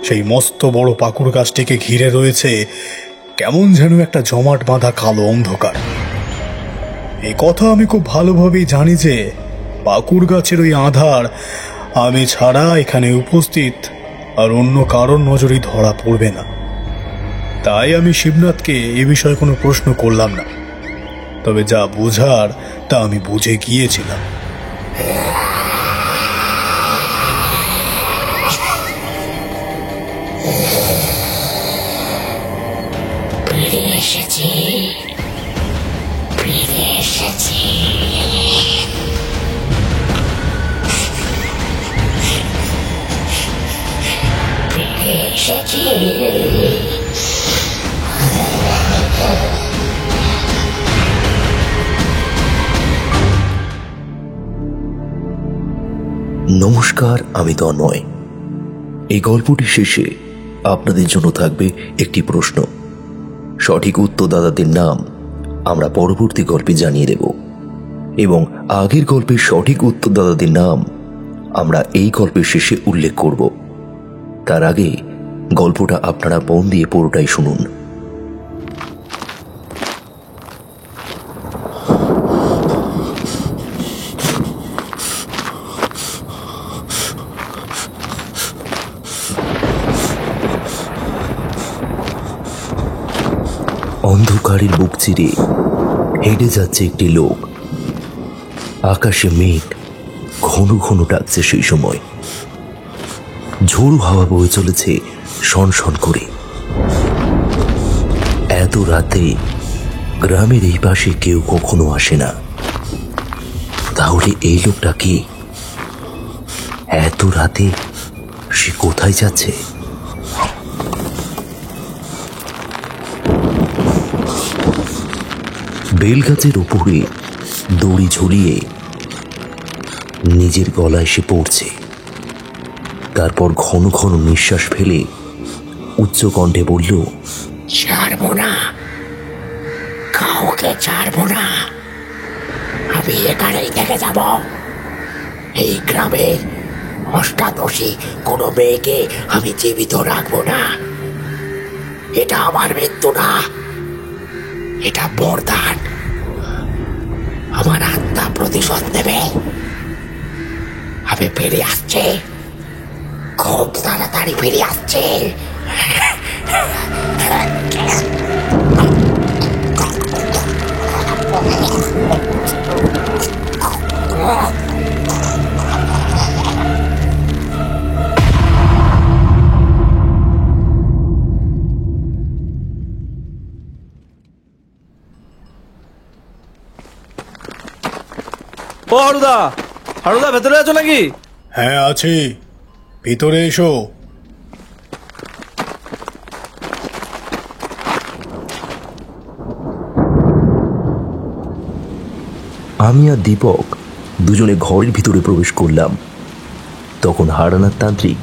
সেই মস্ত বড় পাকুড় গাছটিকে ঘিরে রয়েছে কেমন যেন একটা জমাট বাঁধা কালো অন্ধকার। এই কথা আমি খুব ভালোভাবেই জানি যে পাকুড় গাছের ওই আধার আমি ছাড়া এখানে উপস্থিত আর অন্য কারোর নজরেই ধরা পড়বে না। তাই আমি শিবনাথকে এ বিষয়ে কোনো প্রশ্ন করলাম না, তবে যা বোঝার তা আমি বুঝে গিয়েছিলাম। নমস্কার, আমি তন্ময়। এই গল্পটি শেষে আপনাদের জন্য থাকবে একটি প্রশ্ন। সঠিক উত্তরদাতাদের নাম আমরা পরবর্তী গল্পে জানিয়ে দেব, এবং আগের গল্পের সঠিক উত্তরদাতাদের নাম আমরা এই গল্পের শেষে উল্লেখ করব। তার আগে গল্পটা আপনারা মন দিয়ে পুরোটাই শুনুন। অন্ধকারের বুক চিরে হেঁটে যাচ্ছে একটি লোক। আকাশে মেঘ ঘন ঘন ডাকছে। সেই সময় ঝোড়ো হাওয়া বয়ে চলেছে শনশন করে। এত রাতে গ্রামের এই পাশে কেউ কখনো আসে না। তাহলে এই লোকটা কি? এত রাতে সে কোথায় যাচ্ছে? বেলগাছের উপরে দড়ি ঝুলিয়ে নিজের গলায় সে পড়ছে। তারপর ঘন ঘন নিঃশ্বাস ফেলে উচ্চ কণ্ঠে বলল, ছাড়বো না, কাউকে ছাড়বো না। আমি এখানেই থেকে যাব। এই গ্রামে অষ্টাদশী কোনো মেয়েকে আমি জীবিত রাখবো না। এটা আমার মৃত্যু না, এটা বরদান। আমার আত্মা প্রতিশোধ নেবে। আমি ফিরে আসছে, খুব তাড়াতাড়ি ফিরে আসছে। ও হারুদা, হারুদা ভেতরে আছো নাকি? হ্যাঁ আছি, ভিতরে এসো। আমি আর দীপক দুজনে ঘরের ভিতরে প্রবেশ করলাম। তখন হারানাথ তান্ত্রিক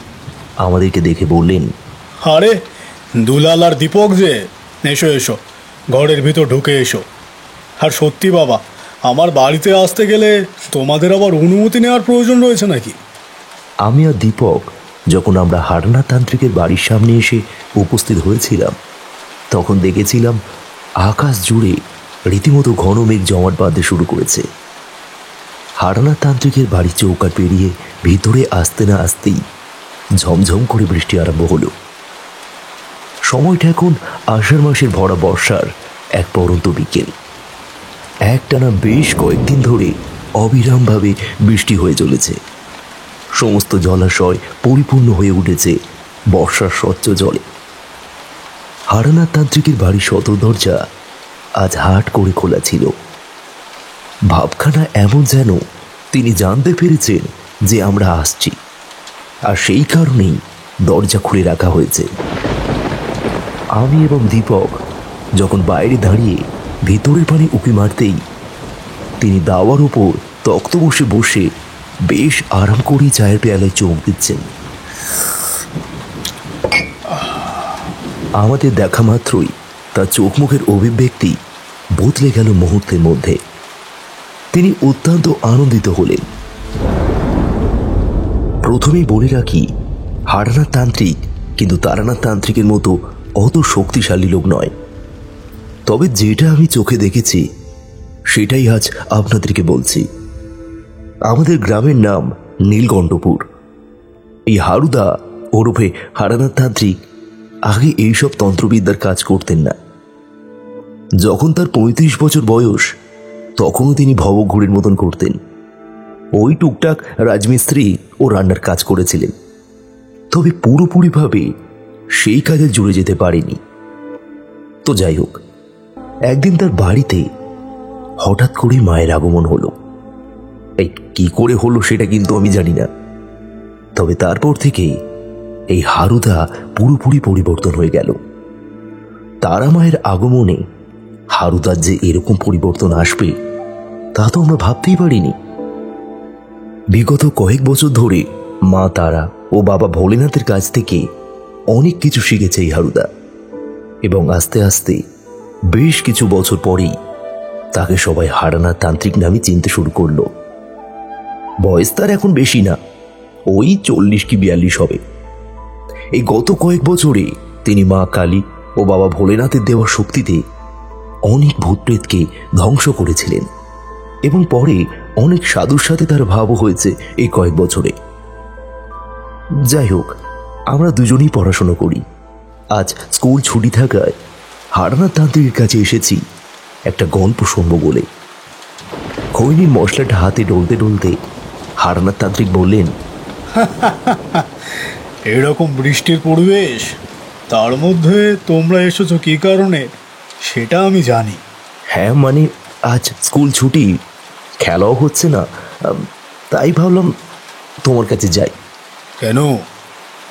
আমাদেরকে দেখে বললেন, আরে দুলাল আর দীপক যে, এসো এসো, ঘরের ভিতর ঢুকে এসো। আর সত্যি বাবা, আমার বাড়িতে আসতে গেলে তোমাদের আবার অনুমতি নেওয়ার প্রয়োজন রয়েছে নাকি? আমি আর দীপক যখন আমরা হারানাথ তান্ত্রিকের বাড়ির সামনে এসে উপস্থিত হয়েছিলাম, তখন দেখেছিলাম আকাশ জুড়ে রীতিমতো ঘন মেঘ জমাট বাঁধতে শুরু করেছে। হারানাথ তান্ত্রিকের বাড়ির চৌকাঠ পেরিয়ে ভিতরে আসতে না আসতেই ঝমঝম করে বৃষ্টি আরম্ভ হলো। সময়টা এখন আষাঢ় মাসের ভরা বর্ষার এক পরন্ত বিকেল। একটানা বেশ কয়েকদিন ধরে অবিরামভাবে বৃষ্টি হয়ে চলেছে। সমস্ত জলাশয় পরিপূর্ণ হয়ে উঠেছে বর্ষার স্বচ্ছ জলে। হারানাথ তান্ত্রিকের বাড়ির সদর দরজা আজ হাট করে খোলা ছিল। ভাবখানা এমন যেন তিনি জানতে পেরেছেন যে আমরা আসছি, আর সেই কারণেই দরজা খুলে রাখা হয়েছে। আমি এবং দীপক যখন বাইরে দাঁড়িয়ে ভিতরের পানে উঁকি মারতেই তিনি দাওয়ার উপর তক্ত বসে বসে বেশ আরাম করেই চায়ের পেয়ালায় চোখ দিচ্ছেন। আমাদের দেখা মাত্রই তার চোখ মুখের অভিব্যক্তি বদলে গেল মুহূর্তের মধ্যে। তিনি অত্যন্ত আনন্দিত হলেন। প্রথমেই বলে রাখি, হারানাথ তান্ত্রিক কিন্তু তারানাথ তান্ত্রিকের মতো অত শক্তিশালী লোক নয়। তবে যেটা আমি চোখে দেখেছি সেটাই আজ আপনাদেরকে বলছি। আমাদের গ্রামের নাম নীলকণ্ঠপুর। এই হারুদা ওরফে হারানাথ তান্ত্রিক আগে এইসব তন্ত্রবিদ্যার কাজ করতেন না। যখন তার ৩৫ বছর বয়স তখনও তিনি ভবঘুরের মতন করতেন। ওই টুকটাক রাজমিস্ত্রি ও রান্নার কাজ করেছিলেন, তবে পুরোপুরিভাবে সেই কাজে জুড়ে যেতে পারেনি। তো যাই হোক, একদিন তার বাড়িতে হঠাৎ করে মায়ের আগমন হলো। এই কি করে হলো সেটা কিন্তু আমি জানি না, তবে তারপর থেকে এই হারুদা পুরোপুরি পরিবর্তন হয়ে গেল। তারা মায়ের আগমনে হারুদার যে এরকম পরিবর্তন আসবে তা তো আমরা ভাবতেই পারিনি। বিগত কয়েক বছর ধরে মা তারা ও বাবা ভোলেনাথের কাছ থেকে অনেক কিছু শিখেছে এই হারুদা, এবং আস্তে আস্তে বেশ কিছু বছর পরেই তাকে সবাই হারানাথ তান্ত্রিক নামে চিনতে শুরু করলো। বয়স তার এখন বেশি না, ওই 40 কি 42 হবে। এই গত কয়েক বছরে তিনি মা কালী ও বাবা ভোলেনাথের দেওয়া শক্তিতে অনেক ভূতপ্রেতকে ধ্বংস করেছিলেন, এবং পরে অনেক সাধুর সাথে তার ভাবও হয়েছে এই কয়েক বছরে। যাই হোক, আমরা দুজনেই পড়াশোনা করি। আজ স্কুল ছুটি থাকায় হারানাথ তান্ত্রিকের কাছে এসেছি একটা গল্প শুনবো বলে। খৈনির মশলাটা হাতে ডলতে ডলতে হারানাথ তান্ত্রিক বললেন, এরকম বৃষ্টির পরিবেশ, তার মধ্যে তোমরা এসেছো কি কারণে সেটা আমি জানি। হ্যাঁ মানে আজ স্কুল ছুটি, খেলাও হচ্ছে না, তাই ভাবলাম তোমার কাছে যাই। কেন,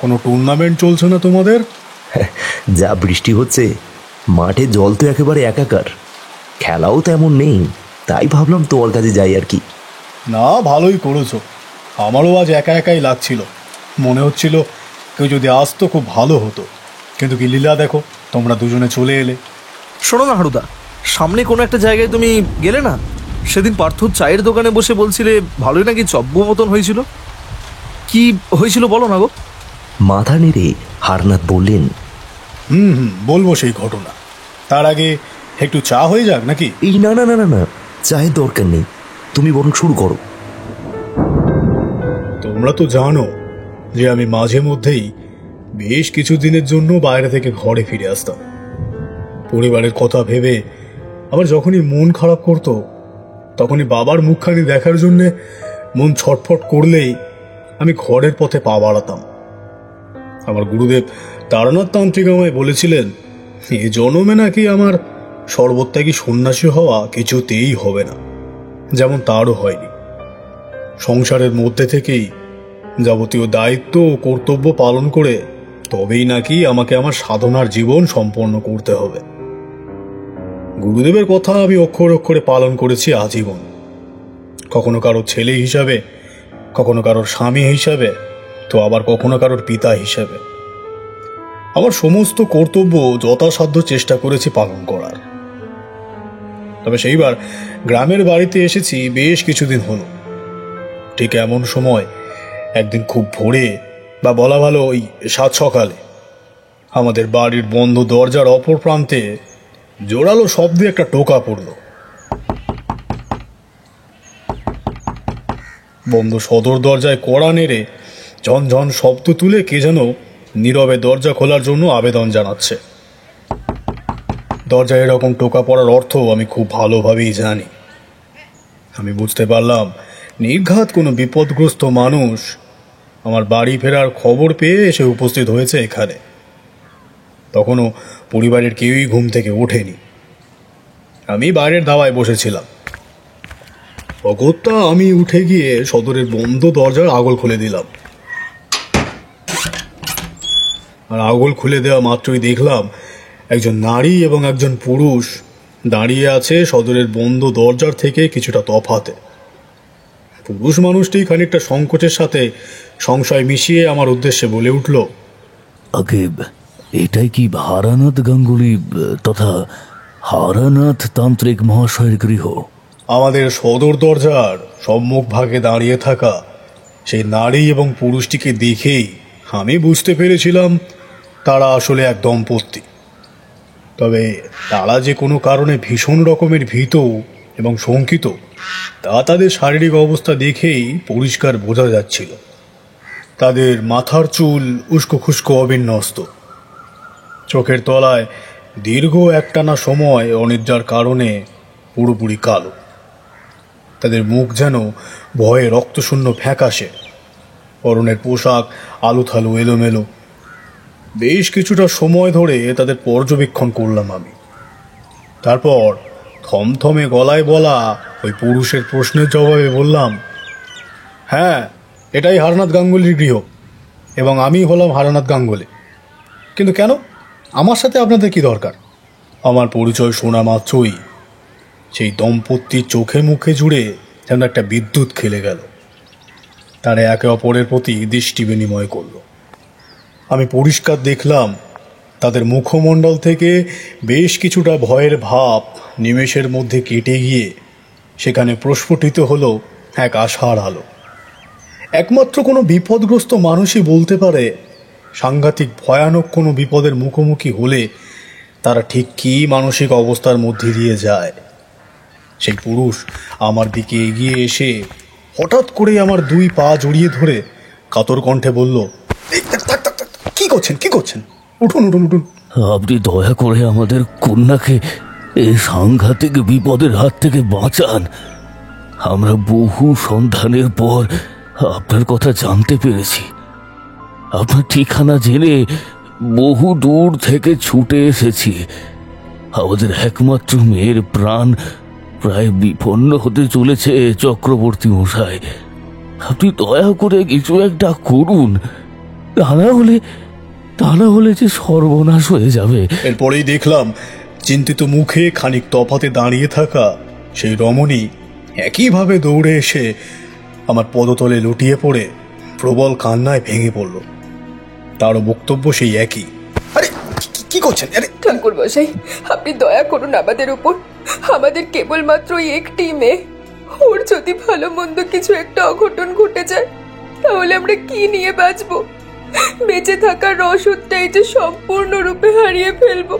কোনো টুর্নামেন্ট চলছে না তোমাদের? যা বৃষ্টি হচ্ছে, মাঠে জল তো একেবারে একাকার, খেলাও তেমন নেই, তাই ভাবলাম তোমার কাছে যাই আর কি। না, ভালোই করেছো। আমারও আজ একা একাই লাগছিল, মনে হচ্ছিল কেউ যদি আসতো খুব ভালো হতো, কিন্তু কি লীলা দেখো, তোমরা দুজনে চলে এলে। শোনো না হারুদা, সামনে কোনো একটা জায়গায় তুমি গেলে না? সেদিন পার্থ চায়ের দোকানে বসে বলছিলে ভালোই নাকি চব্য মতন হয়েছিল। কি হয়েছিল বলো না গো? মাথা নেড়ে হারনাথ বললেন, বলবো সেই ঘটনা, তার আগে একটু চা হয়ে যাক নাকি? এই না না না না না, চায়ের দরকার নেই, তুমি বরং শুরু করো। তোমরা তো জানো যে আমি মাঝে মধ্যেই বেশ কিছু দিনের জন্য বাইরে থেকে ঘরে ফিরে আসতাম। পরিবারের কথা ভেবে আমার যখনই মন খারাপ করতো, তখনই বাবার মুখখানি দেখার জন্যে মন ছটফট করলেই আমি ঘরের পথে পা বাড়াতাম। আমার গুরুদেব তারানাথ তান্ত্রিক আমায় বলেছিলেন, এ জন্মে নাকি আমার সর্বত্যাগী সন্ন্যাসী হওয়া কিছুতেই হবে না, যেমন তারও হয়নি। সংসারের মধ্যে থেকেই যাবতীয় দায়িত্ব ও কর্তব্য পালন করে তবেই নাকি আমাকে আমার সাধনার জীবন সম্পন্ন করতে হবে। গুরুদেবের কথা আমি অক্ষরে অক্ষরে পালন করেছি আজীবন, কখনো কারোর ছেলে হিসাবে, কখনো কারোর স্বামী হিসাবে, তো আবার কখনো কারোর পিতা হিসাবে। আমার সমস্ত কর্তব্য যথাসাধ্য চেষ্টা করেছি পালন করার। তবে সেইবার গ্রামের বাড়িতে এসেছি বেশ কিছুদিন হলো। ঠিক এমন সময় একদিন খুব ভোরে, বা বলা ভালো ওই 7 সকালে, আমাদের বাড়ির বন্ধ দরজার অপর প্রান্তে জোরালো শব্দে একটা টোকা পড়ল। বন্ধ সদর দরজায় কড়া নেড়ে ঝনঝন শব্দ তুলে কে যেন নীরবে দরজা খোলার জন্য আবেদন জানাচ্ছে। দরজায় এরকম টোকা পড়ার অর্থ আমি খুব ভালোভাবেই জানি। আমি বুঝতে পারলাম নির্ঘাত কোনো বিপদগ্রস্ত মানুষ আমার বাড়ি ফেরার খবর পেয়ে এসে উপস্থিত হয়েছে এখানে। তখনও পরিবারের কেউই ঘুম থেকে ওঠেনি। আমি বাইরের দাওয়ায় বসেছিলাম। অগত্যা আমি উঠে গিয়ে সদরের বন্ধ দরজার আগল খুলে দিলাম, আর আগল খুলে দেওয়া মাত্রই দেখলাম একজন নারী এবং একজন পুরুষ দাঁড়িয়ে আছে সদরের বন্ধ দরজার থেকে কিছুটা তফাতে। পুরুষ মানুষটি খানিকটা সংকোচের সাথে সংশয় মিশিয়ে আমার উদ্দেশ্যে বলে উঠল, আগে এটাই কি হারানাথ গাঙ্গুলি তথা হারানাথ তান্ত্রিক মহাশয়ের গৃহ? আমাদের সদর দরজার সম্মুখ ভাগে দাঁড়িয়ে থাকা সেই নারী এবং পুরুষটিকে দেখেই আমি বুঝতে পেরেছিলাম তারা আসলে এক দম্পতি। তবে তারা যে কোনো কারণে ভীষণ রকমের ভীত এবং শঙ্কিত তা তাদের শারীরিক অবস্থা দেখেই পরিষ্কার বোঝা যাচ্ছিল। তাদের মাথার চুল উস্কো খুস্কো অবিন্যস্ত, চোখের তলায় দীর্ঘ একটানা সময় অনিদ্রার কারণে পুরোপুরি কালো। তাদের মুখ যেন ভয়ে রক্তশূন্য ফ্যাকাশে, পরনের পোশাক আলুথালু এলোমেলো। বেশ কিছুটা সময় ধরে তাদের পর্যবেক্ষণ করলাম আমি। তারপর থমথমে গলায় বলা ওই পুরুষের প্রশ্নের জবাবে বললাম, হ্যাঁ, এটাই হারনাথ গাঙ্গুলির গৃহ এবং আমি হলাম হারনাথ গাঙ্গুলি। কিন্তু কেন? আমার সাথে আপনাদের কি দরকার? আমার পরিচয় শোনা মাত্রই সেই দম্পতির চোখে মুখে জুড়ে যেন একটা বিদ্যুৎ খেলে গেল। তারা একে অপরের প্রতি দৃষ্টি বিনিময় করল। আমি পরিষ্কার দেখলাম তাদের মুখমণ্ডল থেকে বেশ কিছুটা ভয়ের ভাব নিমেষের মধ্যে কেটে গিয়ে সেখানে প্রস্ফুটিত হলো এক আশার আলো। একমাত্র কোনো বিপদগ্রস্ত মানুষই বলতে পারে সাংঘাতিক ভয়ানক কোনো বিপদের মুখোমুখি হলে তারা ঠিক কী মানসিক অবস্থার মধ্যে দিয়ে যায়। সেই পুরুষ আমার দিকে এগিয়ে এসে হঠাৎ করে আমার দুই পা জড়িয়ে ধরে কাতর কণ্ঠে বলল, কি করছেন, কি করছেন? উঠুন উঠুন উঠুন। আপনি দয়া করে আমাদের কন্যাকে এই সাংঘাতিক বিপদের হাত থেকে বাঁচান। আমরা বহু সন্ধানের পর আপনার কথা জানতে পেরেছি। আপনার ঠিকানা জেনে বহু দূর থেকে ছুটে এসেছি। আমাদের একমাত্র মেয়ের প্রাণ প্রায় বিপন্ন হতে চলেছে চক্রবর্তী মশাই। আপনি দয়া করে কিছু একটা করুন, তা না হলে যে সর্বনাশ হয়ে যাবে। এরপরেই দেখলাম চিন্তিত মুখে খানিক তফাতে দাঁড়িয়ে থাকা সেই রমণী একইভাবে দৌড়ে এসে আমার পদতলে লুটিয়ে পড়ে প্রবল কান্নায় ভেঙে পড়ল। তারও বক্তব্য সেই একই। আরে কি করছেন? আরে ঠাকুর মশাই, আপনি দয়া করুন আমাদের উপর। আমাদের কেবলমাত্র একটি মেয়ে, ওর যদি ভালো মন্দ কিছু একটা অঘটন ঘটে যায় তাহলে আমরা কি নিয়ে বাঁচবো? বেঁচে থাকার রসদটাই যে সম্পূর্ণরূপে হারিয়ে ফেলবো।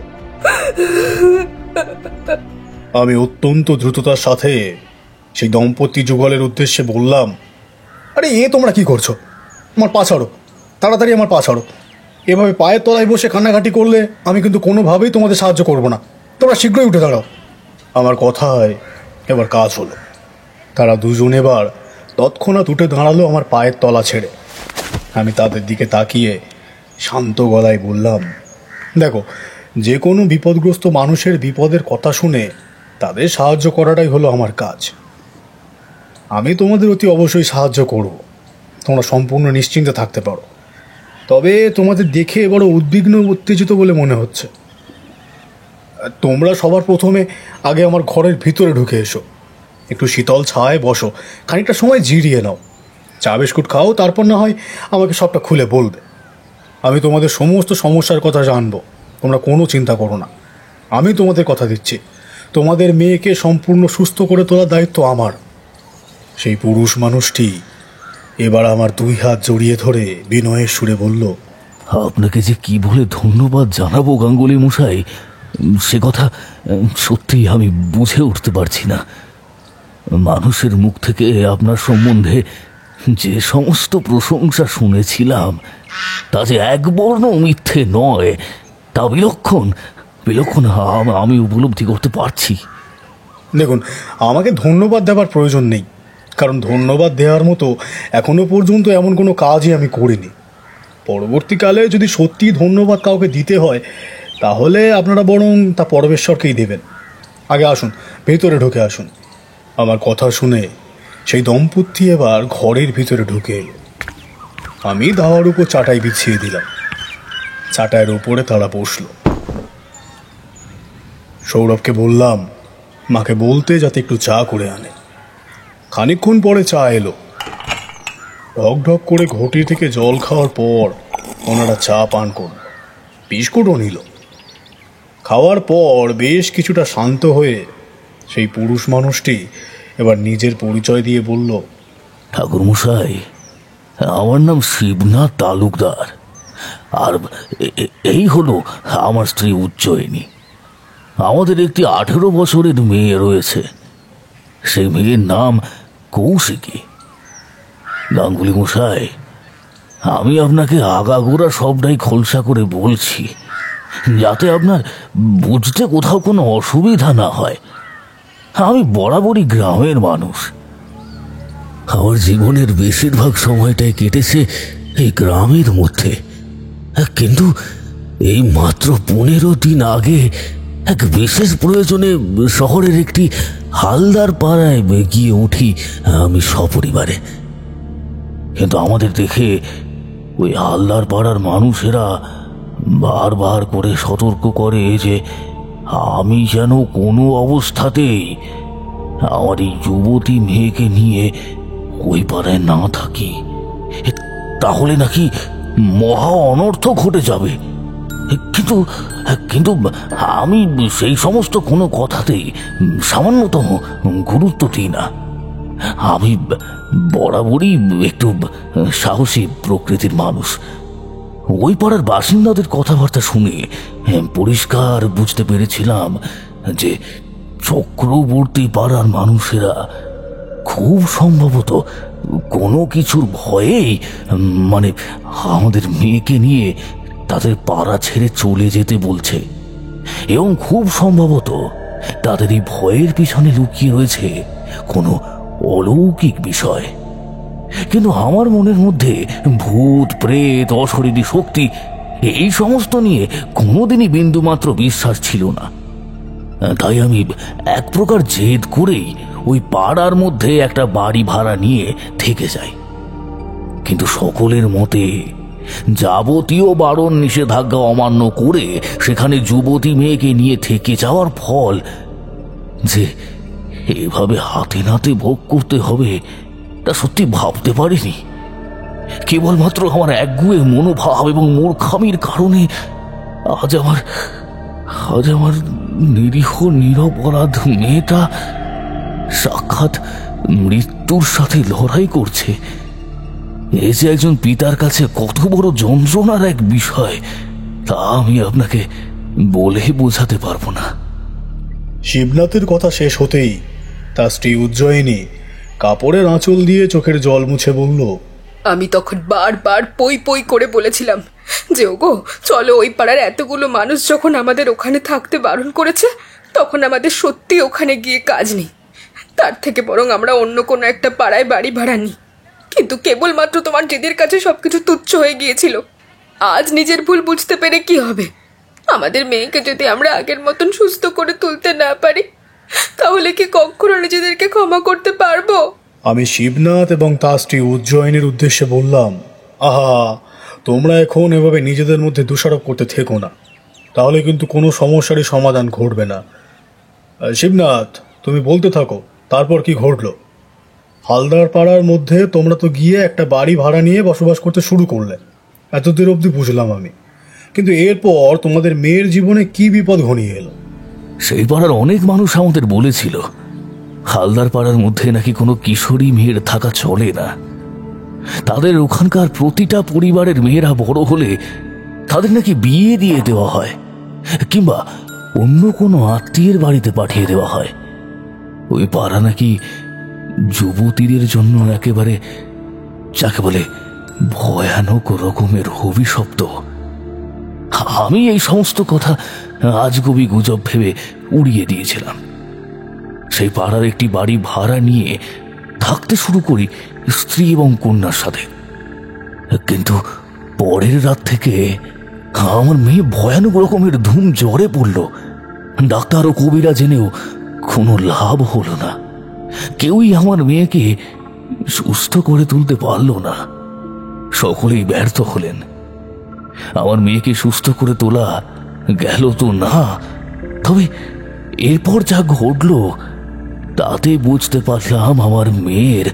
আমি অত্যন্ত দ্রুততার সাথে সেই দম্পতি যুগলের উদ্দেশ্যে বললাম, আরে তোমরা কি করছো? আমার পা ছাড়ো, তাড়াতাড়ি আমার পা ছাড়ো। এভাবে পায়ের তলায় বসে কান্নাকাটি করলে আমি কিন্তু কোনোভাবেই তোমাদের সাহায্য করব না। তোমরা শীঘ্রই উঠে দাঁড়াও। আমার কথায় এবার কাজ হলো। তারা দুজন এবার তৎক্ষণাৎ উঠে দাঁড়ালো আমার পায়ের তলা ছেড়ে। আমি তাদের দিকে তাকিয়ে শান্ত গলায় বললাম, দেখো, যে কোনো বিপদগ্রস্ত মানুষের বিপদের কথা শুনে তাদের সাহায্য করাটাই হলো আমার কাজ। আমি তোমাদের অতি অবশ্যই সাহায্য করব, তোমরা সম্পূর্ণ নিশ্চিন্তে থাকতে পারো। তবে তোমাদের দেখে বড় উদ্বিগ্ন উত্তেজিত বলে মনে হচ্ছে। তোমরা সবার প্রথমে আগে আমার ঘরের ভিতরে ঢুকে এসো, একটু শীতল ছায় বসো, খানিকটা সময় জিরিয়ে নাও, চা বিস্কুট খাও, তারপর না হয় আমাকে সবটা খুলে বলবে। আমি তোমাদের সমস্ত সমস্যার কথা জানবো, তোমরা কোনো চিন্তা করো না। আমি তোমাদের কথা দিচ্ছি, তোমাদের মেয়েকে সম্পূর্ণ সুস্থ করে তোলার দায়িত্ব আমার। সেই পুরুষ মানুষটি এবার আমার দুই হাত জড়িয়ে ধরে বিনয়ের সুরে বলল, আপনাকে যে কি বলে ধন্যবাদ জানাবো গাঙ্গুলি মশাই, সে কথা সত্যিই আমি বুঝে উঠতে পারছি না। মানুষের মুখ থেকে আপনার সম্বন্ধে যে সমস্ত প্রশংসা শুনেছিলাম তা যে এক বর্ণ মিথ্যে নয়, তা বিলক্ষণ আমি উপলব্ধি করতে পারছি। দেখুন, আমাকে ধন্যবাদ দেওয়ার প্রয়োজন নেই, কারণ ধন্যবাদ দেওয়ার মতো এখনো পর্যন্ত এমন কোনো কাজই আমি করিনি। পরবর্তীকালে যদি সত্যি ধন্যবাদ কাউকে দিতে হয় তাহলে আপনারা বরং তা পরমেশ্বরকেই দেবেন। আগে আসুন, ভেতরে ঢুকে আসুন। আমার কথা শুনে সেই দম্পতি এবার ঘরের ভিতরে ঢুকে এলো। আমি দাওয়ার উপর চাটাই বিছিয়ে দিলাম। চাটাইয়ের ওপরে তারা বসল। সৌরভকে বললাম মাকে বলতে যাতে একটু চা করে আনে। খানিকক্ষণ পরে চা এলো। ঢক ঢক করে ঘটি থেকে জল খাওয়ার পর ওনারা চা পান করল, বিস্কুটও নিল। খাওয়ার পর বেশ কিছুটা শান্ত হয়ে সেই পুরুষ মানুষটি এবার নিজের পরিচয় দিয়ে বলল, ঠাকুরমশাই, আমার নাম শিবনাথ তালুকদার। আর এই হলো আমার স্ত্রী উজ্জয়িনী। আমাদের একটি 18 বছরের মেয়ে রয়েছে। সেই মেয়ের নাম কৌশিকী। গাঙ্গুলি মশাই, আমি আপনাকে আগাগোড়া সবটাই খোলসা করে বলছি, যাতে আপনার বুঝতে কোথাও কোনো অসুবিধা না হয়। আমি বরাবরই গ্রামের মানুষ। আমার জীবনের বেশিরভাগ সময়টাই কেটেছে এই গ্রামের মধ্যে, কিন্তু এই মাত্র 15 দিন আগে এক বিশেষ প্রয়োজনে শহরের একটি হালদার পাড়ায় গিয়ে উঠি আমি সপরিবারে। কিন্তু আমাদের দেখে ওই হালদার পাড়ার মানুষেরা বারবার করে সতর্ক করে যে আমি যেন কোনো অবস্থাতেই আমার এই যুবতী মেয়েকে নিয়ে ওই পাড়ায় না থাকি, তাহলে নাকি মহা অনর্থ ঘটে যাবে। কিন্তু কিন্তু আমি সেই সমস্ত কোনো কথাতেই সামান্যতম গুরুত্ব দিই না। আমি বরাবরই একটু সাহসী প্রকৃতির মানুষ। ওই পাড়ার বাসিন্দাদের কথাবার্তা শুনে পরিষ্কার বুঝতে পেরেছিলাম যে চক্রবর্তী পাড়ার মানুষেরা খুব সম্ভবত কোনো কিছুর ভয়েই মানে আমাদের মেয়েকে নিয়ে তাদের পাড়া ছেড়ে চলে যেতে বলছে, এবং খুব সম্ভবত তাদের এই ভয়ের পিছনে লুকিয়ে রয়েছে কোনো অলৌকিক বিষয়। কিন্তু আমার মনের মধ্যে ভূত, প্রেত, অশরীরী শক্তি এই সমস্ত নিয়ে কোনোদিনই বিন্দুমাত্র বিশ্বাস ছিল না। তাই আমি এক প্রকার জেদ করেই ওই পাড়ার মধ্যে একটা বাড়ি ভাড়া নিয়ে থেকে যাই। কিন্তু সকলের মতে যাবতীয় বারণ নিষেধাজ্ঞা অমান্য করে সেখানে যুবতী মেয়েকে নিয়ে থেকে যাওয়ার ফল যে এভাবে হাতে নাতে ভোগ করতে হবে তা সত্যি ভাবতে পারিনি। কেবলমাত্র আমার একগুঁয়ে মনোভাব এবং মূর্খামির কারণে আজ আমার নিরীহ নিরপরাধ মেয়েটা সাক্ষাৎ মৃত্যুর সাথে লড়াই করছে। এই যে একজন পিতার কাছে কত বড় যন্ত্রণার এক বিষয়, তা আমি আপনাকে বলে বোঝাতে পারবো না। শিবনাথের কথা শেষ হতেই তার স্ত্রী উজ্জয়িনী কাপড়ের আঁচল দিয়ে চোখের জল মুছে বলল, আমি তখন বারবার পই পই করে বলেছিলাম যে ওগো চলো, ওই পাড়ার এতগুলো মানুষ যখন আমাদের ওখানে থাকতে বারণ করেছে, তখন আমাদের সত্যি ওখানে গিয়ে কাজ নেই। তার থেকে বরং আমরা অন্য কোনো একটা পাড়ায় বাড়ি ভাড়া নিই। কিন্তু কেবলমাত্র তোমার জেদের কাছে সবকিছু তুচ্ছ হয়ে গিয়েছিল। আজ নিজের ভুল বুঝতে পেরে কি হবে? আমাদের মেয়েকে যদি আমরা আগের মতন সুস্থ করে তুলতে না পারি, তাহলে কি কখনো নিজেদেরকে ক্ষমা করতে পারবো? আমি শিবনাথ এবং তার স্ত্রী উজ্জয়িনীর উদ্দেশ্যে বললাম, আহা, তোমরা এখন এভাবে নিজেদের মধ্যে দোষারোপ করতে থেকো না, তাহলে কিন্তু কোনো সমস্যারই সমাধান ঘটবে না। শিবনাথ, তুমি বলতে থাকো, তারপর কি ঘটলো? হালদার পাড়ার মধ্যে তোমরা তো গিয়ে একটা বাড়ি ভাড়া নিয়ে বসবাস করতে শুরু করলে, এতদূর অবধি বুঝলাম আমি। কিন্তু এরপর তোমাদের মেয়ের জীবনে কি বিপদ ঘনিয়ে এলো? সেই পাড়ার অনেক মানুষ আমাদের বলেছিল হালদার পাড়ার মধ্যে নাকি কোনো কিশোরী মেয়ের থাকা চলে না। তাদের ওখানকার প্রতিটা পরিবারের মেয়েরা বড় হলে তাদের নাকি বিয়ে দিয়ে দেওয়া হয়, কিংবা অন্য কোনো আত্মীয়ের বাড়িতে পাঠিয়ে দেওয়া হয়। ওই পাড়া নাকি যুবতীদের জন্য একেবারে যাকে বলে ভয়ানক রকমের অভিশপ্ত। আমি এই সমস্ত কথা আজগুবি গুজব ভেবে উড়িয়ে দিয়েছিলাম। সেই পাড়ার একটি বাড়ি ভাড়া নিয়ে থাকতে শুরু করি স্ত্রী এবং কন্যার সাথে। কিন্তু পরের রাত থেকে আমার মেয়ে ভয়ানক রকমের ধুম জ্বরে পড়ল। ডাক্তার ও কবিরা জেনেও কোনো লাভ হলো না। কেউই আমার মেয়েকে সুস্থ করে তুলতে পারল না। সকলেই ব্যর্থ হলেন। আমার মেয়েকে সুস্থ করে তোলা গেল তো না, তবে এরপর যা ঘটল তাতে বুঝতে পারলাম আমার মেয়ের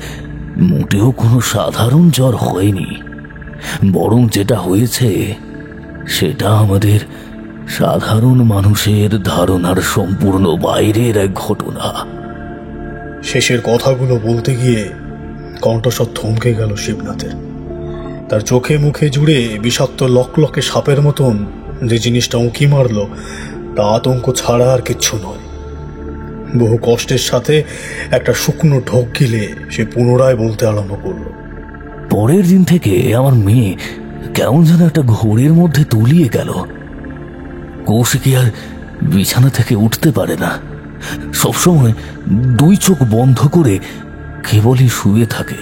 মোটেও কোনো সাধারণ জ্বর হয়নি, বরং যেটা হয়েছে সেটা আমাদের সাধারণ মানুষের ধারণার সম্পূর্ণ বাইরের এক ঘটনা। শেষের কথাগুলো বলতে গিয়ে কণ্ঠস্বর থমকে গেল শিবনাথের। তার চোখে মুখে জুড়ে বিষাক্ত লকলকে সাপের মতন যে জিনিসটা উঁকি মারল তা আতঙ্ক ছাড়া আর কিচ্ছু নয়। বহু কষ্টের সাথে একটা শুকনো ঢোক গিলে সে পুনরায় বলতে আরম্ভ করলো। পরের দিন থেকে আমার মেয়ে কেমন যেন একটা ঘোরের মধ্যে তলিয়ে গেল। কৌশিকী আর বিছানা থেকে উঠতে পারে না, সবসময় দুই চোখ বন্ধ করে কেবলই শুয়ে থাকে।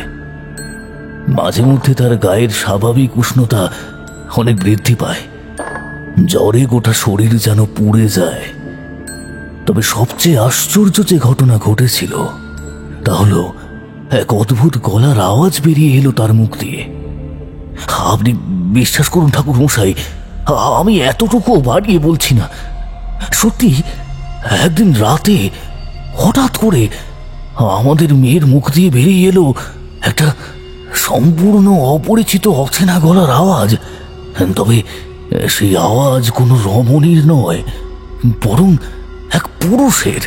মাঝে মধ্যে তার গায়ের স্বাভাবিক উষ্ণতা অনেক বৃদ্ধি পায়, জ্বরে গোটা শরীর যেন পুড়ে যায়। তবে সবচেয়ে আশ্চর্য যে ঘটনা ঘটেছিল তা হলো এক অদ্ভুত গলার আওয়াজ বেরিয়ে এলো তার মুখ দিয়ে। আপনি বিশ্বাস করুন ঠাকুর মশাই, আমি এতটুকু বাড়িয়ে বলছি না, সত্যি একদিন রাতে হঠাৎ করে আমাদের মেয়ের মুখ দিয়ে বেরিয়ে এলো একটা সম্পূর্ণ অপরিচিত অচেনা গলার আওয়াজ। তবে সেই আওয়াজ কোনো রমণীর নয়, বরং এক পুরুষের।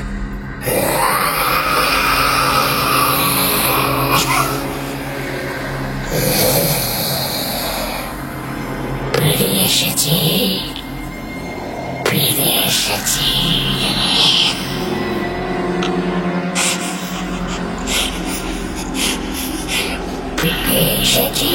ফিরে এসেছি, ফিরে এসেছি। ফিরে এসেছি।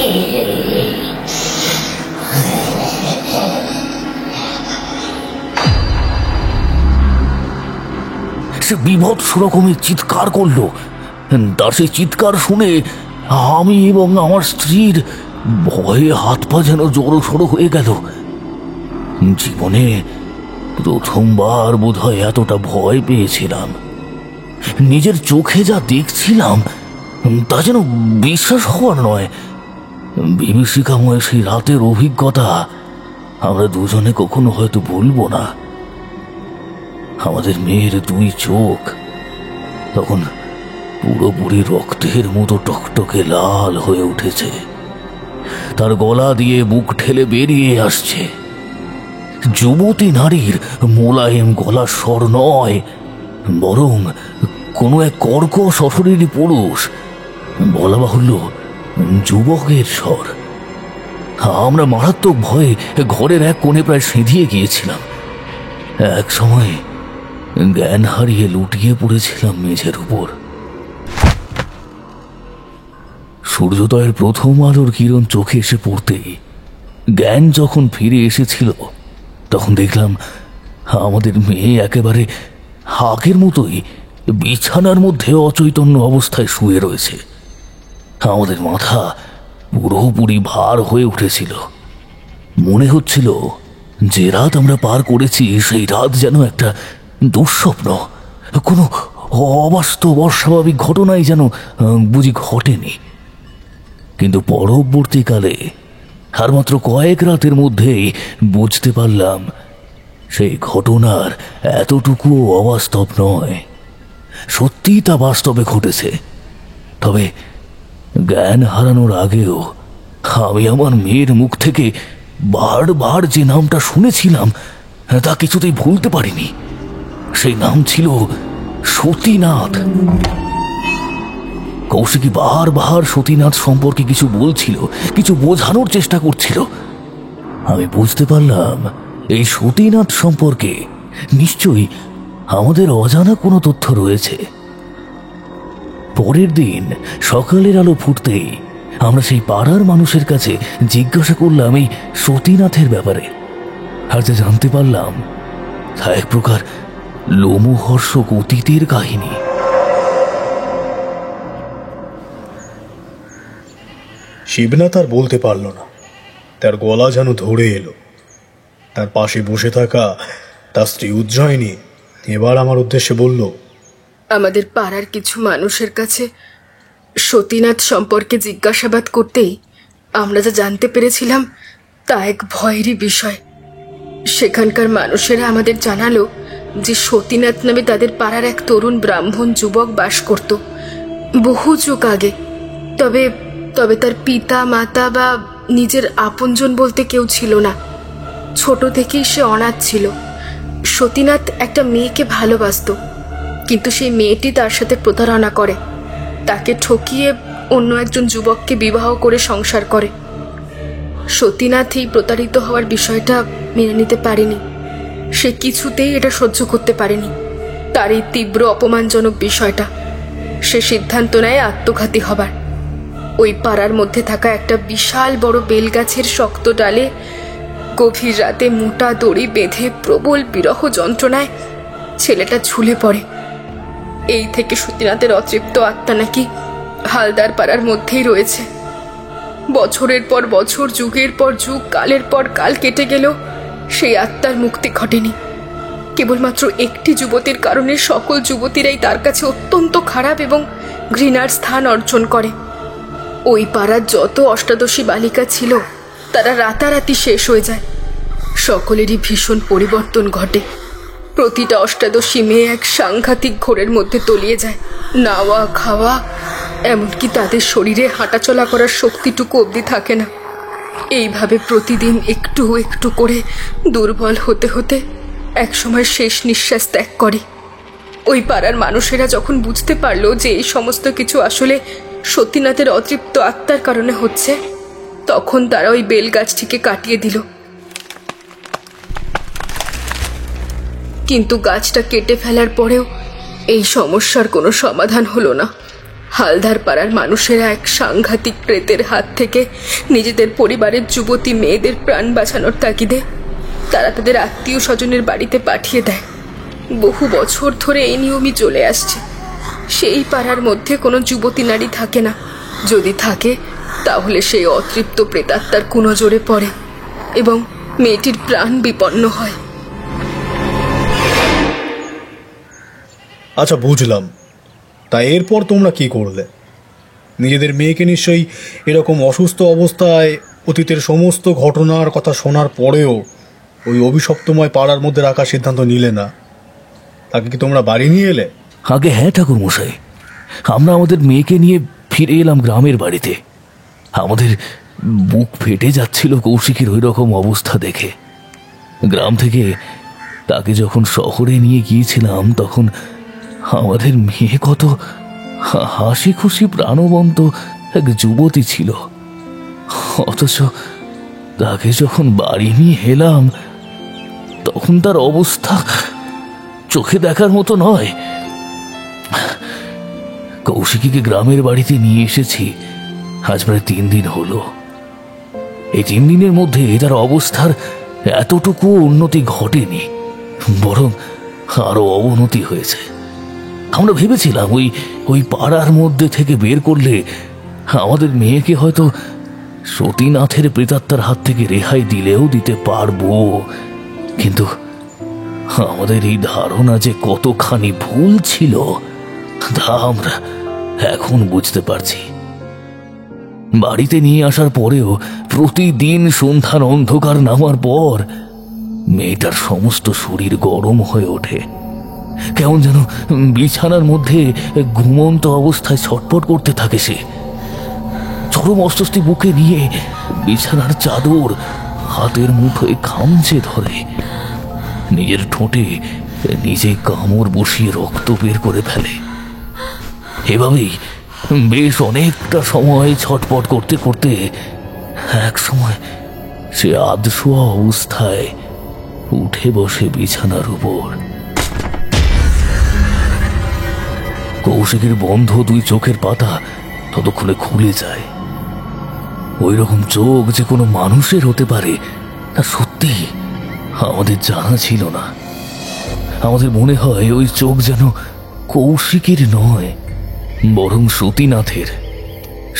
সে বিভৎস রকমের চিৎকার করলো। তার সেই চিৎকার শুনে আমি এবং আমার স্ত্রীর ভয়ে হাত পা যেন জড়ো সড়ো হয়ে গেল। জীবনে প্রথমবার বোধহয় এতটা ভয় পেয়েছিলাম। নিজের চোখে যা দেখছিলাম তা যেন বিশ্বাস হওয়ার নয়। বিভীষিকাময় সেই রাতের অভিজ্ঞতা আমরা দুজনে কখনো হয়তো ভুলবো না। আমাদের মেয়ের দুই চোখ তখন পুরোপুরি রক্তের মতো টকটকে লাল হয়ে উঠেছে, তার গলা দিয়ে বুক ঠেলে বেরিয়ে আসছে যুবতী নারীর মোলায়েম গলার স্বর নয়, বরং কোনো এক কর্কশ অশরীরী পুরুষ, বলা বাহুল্য যুবকের স্বর। আমরা মারাত্মক ভয়ে ঘরের এক কোণে প্রায় সেঁধিয়ে গিয়েছিলাম। এক সময় জ্ঞান হারিয়ে লুটিয়ে পড়েছিলাম মেঝের উপর। সূর্যোদয়ের প্রথম আলোর কিরণ চোখে এসে পড়তেই জ্ঞান যখন ফিরে এসেছিল তখন দেখলাম আমাদের মেয়ে একেবারে আগের মতোই বিছানার মধ্যে অচৈতন্য অবস্থায় শুয়ে রয়েছে। আমাদের মাথা পুরোপুরি ভার হয়ে উঠেছিল। মনে হচ্ছিল যে রাত আমরা পার করেছি সেই রাত যেন একটা দুঃস্বপ্ন, কোনো অবাস্তব অস্বাভাবিক ঘটনাই যেন বুঝি ঘটেনি। কিন্তু পরবর্তীকালে আর মাত্র কয়েক রাতের মধ্যেই বুঝতে পারলাম সেই ঘটনার এতটুকুও অবাস্তব নয়, সত্যিই তা বাস্তবে ঘটেছে। তবে জ্ঞান হারানোর আগেও আমি আমার মেয়ের মুখ থেকে বারবার যে নামটা শুনেছিলাম তা কিছুতেই ভুলতে পারিনি। সেই নাম ছিল সতীনাথ। কৌশিকী বারবার সতীনাথ সম্পর্কে কিছু বলছিল, কিছু বোঝানোর চেষ্টা করছিল। আমি বুঝতে পারলাম এই সতীনাথ সম্পর্কে নিশ্চয়ই আমাদের অজানা কোনো তথ্য রয়েছে। পরের দিন সকালের আলো ফুটতেই আমরা সেই পাড়ার মানুষের কাছে জিজ্ঞাসা করলাম এই সতীনাথের ব্যাপারে। আর যা জানতে পারলাম তা এক প্রকার লোমহর্ষক অতীতের কাহিনী। শিবনাথ আর বলতে পারল না, তার গলা যেন ধরে এলো। তার পাশে বসে থাকা তার স্ত্রী উজ্জয়িনী এবার আমার উদ্দেশ্যে বলল, আমাদের পাড়ার কিছু মানুষের কাছে সতীনাথ সম্পর্কে জিজ্ঞাসাবাদ করতেই আমরা যা জানতে পেরেছিলাম তা এক ভয়েরই বিষয়। সেখানকার মানুষেরা আমাদের জানালো যে সতীনাথ নামে তাদের পাড়ার এক তরুণ ব্রাহ্মণ যুবক বাস করত বহু যুগ আগে। তবে তবে তার পিতা মাতা বা নিজের আপনজন বলতে কেউ ছিল না। ছোট থেকেই সে অনাথ ছিল। সতীনাথ একটা মেয়েকে ভালোবাসত, কিন্তু সেই মেয়েটি তার সাথে প্রতারণা করে, তাকে ঠকিয়ে অন্য একজন যুবককে বিবাহ করে সংসার করে। সতীনাথ এই প্রতারিত হওয়ার বিষয়টা মেনে নিতে পারেনি। সে কিছুতেই এটা সহ্য করতে পারেনি। তার এই তীব্র অপমানজনক বিষয়টা, সে সিদ্ধান্ত নেয় আত্মঘাতী হবার। ওই পাড়ার মধ্যে থাকা একটা বিশাল বড় বেলগাছের শক্ত ডালে গভীর রাতে মোটা দড়ি বেঁধে প্রবল বিরহ যন্ত্রণায় ছেলেটা ঝুলে পড়ে। এই থেকে সতীনাথের অতৃপ্ত আত্মা নাকি হালদার পাড়ার মধ্যেই রয়েছে। বছরের পর বছর, যুগের পর যুগ, কালের পর কাল কেটে গেল, সেই আত্মার মুক্তি ঘটেনি। কেবলমাত্র একটি যুবতীর কারণে সকল যুবতীরাই তার কাছে অত্যন্ত খারাপ এবং ঘৃণার স্থান অর্জন করে। ওই পাড়ার যত অষ্টাদশী বালিকা ছিল তারা রাতারাতি শেষ হয়ে যায়। সকলেরই ভীষণ পরিবর্তন ঘটে। প্রতিটা অষ্টাদশী মেয়ে এক সাংঘাতিক ঘোরের মধ্যে তলিয়ে যায়। নাওয়া খাওয়া, এমনকি তাদের শরীরে হাঁটাচলা করার শক্তিটুকু অবধি থাকে না। এইভাবে প্রতিদিন একটু একটু করে দুর্বল হতে হতে একসময় শেষ নিঃশ্বাস ত্যাগ করে। ওই পাড়ার মানুষেরা যখন বুঝতে পারলো যে এই সমস্ত কিছু আসলে সতীনাথের অতৃপ্ত আত্মার কারণে হচ্ছে, তখন তারা ওই বেলগাছটিকে কাটিয়ে দিল। কিন্তু গাছটা কেটে ফেলার পরেও এই সমস্যার কোনো সমাধান হলো না। হালদার পাড়ার মানুষেরা এক সাংঘাতিক প্রেতের হাত থেকে নিজেদের পরিবারের যুবতী মেয়েদের প্রাণ বাঁচানোর তাগিদে তারা তাদের আত্মীয় স্বজনের বাড়িতে পাঠিয়ে দেয়। বহু বছর ধরে এই নিয়মই চলে আসছে। সেই পাড়ার মধ্যে কোনো যুবতী নারী থাকে না। যদি থাকে তাহলে সেই অতৃপ্ত প্রেতাত্মার কুনজরে পড়ে এবং মেয়েটির প্রাণ বিপন্ন হয়। আচ্ছা, বুঝলাম। তা এরপর তোমরা কি করলে? নিজেদের মেয়েকে নিশ্চয়ই এরকম অসুস্থ অবস্থায় অতীতের সমস্ত ঘটনার কথা শোনার পরেও ওই অভিশপ্তময় পাড়ার মধ্যে রাখার সিদ্ধান্ত নিলে না। তাকে কি তোমরা বাড়ি নিয়ে এলে? আগে হ্যাঁ ঠাকুর মশাই, আমরা আমাদের মেয়েকে নিয়ে ফিরে এলাম গ্রামের বাড়িতে। আমাদের বুক ফেটে যাচ্ছিল কৌশিকের ওই রকম অবস্থা দেখে। গ্রাম থেকে তাকে যখন শহরে নিয়ে গিয়েছিলাম তখন আমাদের মেয়ে কত হাসি খুশি প্রাণবন্ত এক যুবতী ছিল, অথচ তাকে যখন বাড়ি নিয়ে এলাম তখন তার অবস্থা চোখে দেখার মতো নয়। কৌশিকীকে গ্রামের বাড়িতে নিয়ে এসেছি আজ প্রায় 3 দিন হলো। এই 3 দিনের মধ্যে তার অবস্থার এতটুকু উন্নতি ঘটেনি, বরং আরো অবনতি হয়েছে। আমরা ভেবেছিলাম ওই পাড়ার মধ্যে থেকে বের করলে আমাদের মেয়েকে হয়তো সতীনাথের প্রেতাত্মার হাত থেকে রেহাই দিলেও দিতে পারবো, কিন্তু আমাদের এই ধারণা যে কতখানি ভুল ছিল তা আমরা এখন বুঝতে পারছি। বাড়িতে নিয়ে আসার পরেও প্রতিদিন সন্ধ্যার অন্ধকার নামার পর মেয়েটার সমস্ত শরীর গরম হয়ে ওঠে। কেমন যেন বিছানার মধ্যে ঘুমন্ত অবস্থায় ছটফট করতে থাকে সে। চরম অস্বস্তি বুকে নিয়ে বিছানার চাদর হাতের মুঠোয় খামচে ধরে, নিজের ঠোঁটে নিজে কামড় বসিয়ে রক্ত বের করে ফেলে। এভাবেই বেশ অনেকটা সময় ছটফট করতে করতে এক সময় সে আধশোয়া অবস্থায় উঠে বসে বিছানার উপর। কৌশিকের বন্ধ 2 চোখের পাতা ততক্ষণে খুলে যায়। ওই রকম চোখ যে কোনো মানুষের হতে পারে তা সত্যি আমাদের জানা ছিল না। আমাদের মনে হয় ওই চোখ যেন কৌশিকের নয়, বরং সতীনাথের।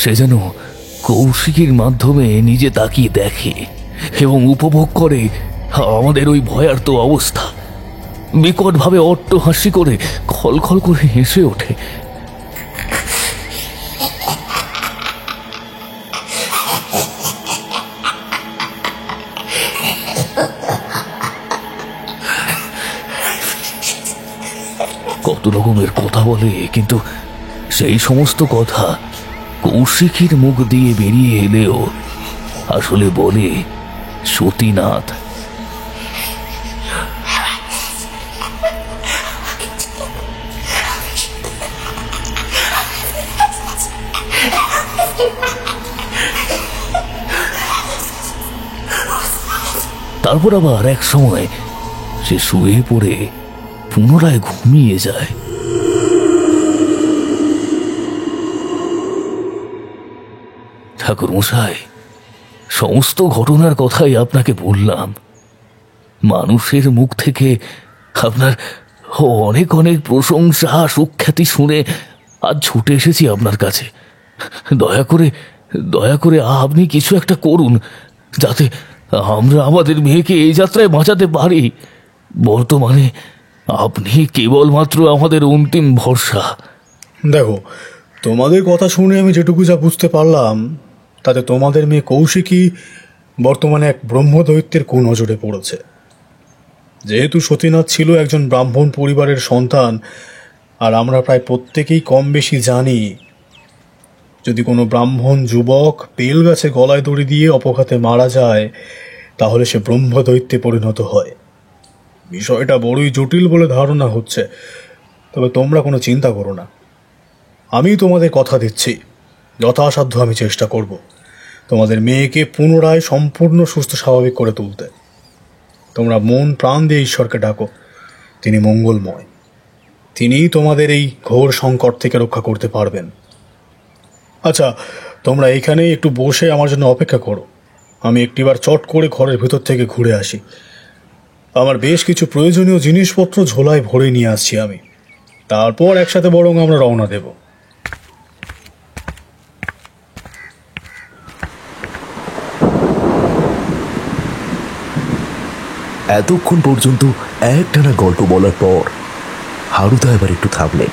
সে যেন কৌশিকের মাধ্যমে নিজে তাকিয়ে দেখে এবং উপভোগ করে আমাদের ওই ভয়ার্ত অবস্থা। বিকটভাবে অট্টহাসি করে খলখল করে হেসে ওঠে। কত রকমের কথা বলে, কিন্তু সেই সমস্ত কথা কৌশিকের মুখ দিয়ে বেরিয়ে এলেও আসলে বলে সতীনাথ। তারপর আবার এক সময় সে শুয়ে পড়ে পুনরায় ঘুমিয়ে যায়। ঠাকুর মশাই, সমস্ত ঘটনার কথাই আপনাকে বললাম। মানুষের মুখ থেকে আপনার অনেক অনেক প্রশংসা সুখ্যাতি শুনে আজ ছুটে এসেছি আপনার কাছে। দয়া করে আপনি কিছু একটা করুন, যাতে আমরা আমাদের মেয়েকে এই যাত্রায় বাঁচাতে পারি। বর্তমানে আপনি কেবলমাত্র আমাদের অন্তিম ভরসা। দেখো, তোমাদের কথা শুনে আমি যেটুকু যা বুঝতে পারলাম তাতে তোমাদের মেয়ে কৌশিকী বর্তমানে এক ব্রহ্মদৈত্যের কুনজরে পড়েছে। যেহেতু সতীনাথ ছিল একজন ব্রাহ্মণ পরিবারের সন্তান, আর আমরা প্রায় প্রত্যেকেই কম বেশি জানি যদি কোনো ব্রাহ্মণ যুবক বেল গাছে গলায় দড়ি দিয়ে অপঘাতে মারা যায় তাহলে সে ব্রহ্মদৈত্যে পরিণত হয়। বিষয়টা বড়ই জটিল বলে ধারণা হচ্ছে, তবে তোমরা কোনো চিন্তা করো না। আমি তোমাদের কথা দিচ্ছি, যথাসাধ্য আমি চেষ্টা করব তোমাদের মেয়েকে পুনরায় সম্পূর্ণ সুস্থ স্বাভাবিক করে তুলতে। তোমরা মন প্রাণ দিয়ে ঈশ্বরকে ডাকো, তিনি মঙ্গলময়। তিনিই তোমাদের এই ঘোর সংকট থেকে রক্ষা করতে পারবেন। আচ্ছা, তোমরা এইখানেই একটু বসে আমার জন্য অপেক্ষা করো। আমি একটিবার চট করে ঘরের ভেতর থেকে ঘুরে আসি। আমার বেশ কিছু প্রয়োজনীয় জিনিসপত্র ঝোলায় ভরে নিয়ে আসছি আমি, তারপর একসাথে বরং আমরা রওনা দেব। এতক্ষণ পর্যন্ত একটানা গল্প বলার পর হারুদা এবার একটু থামলেন।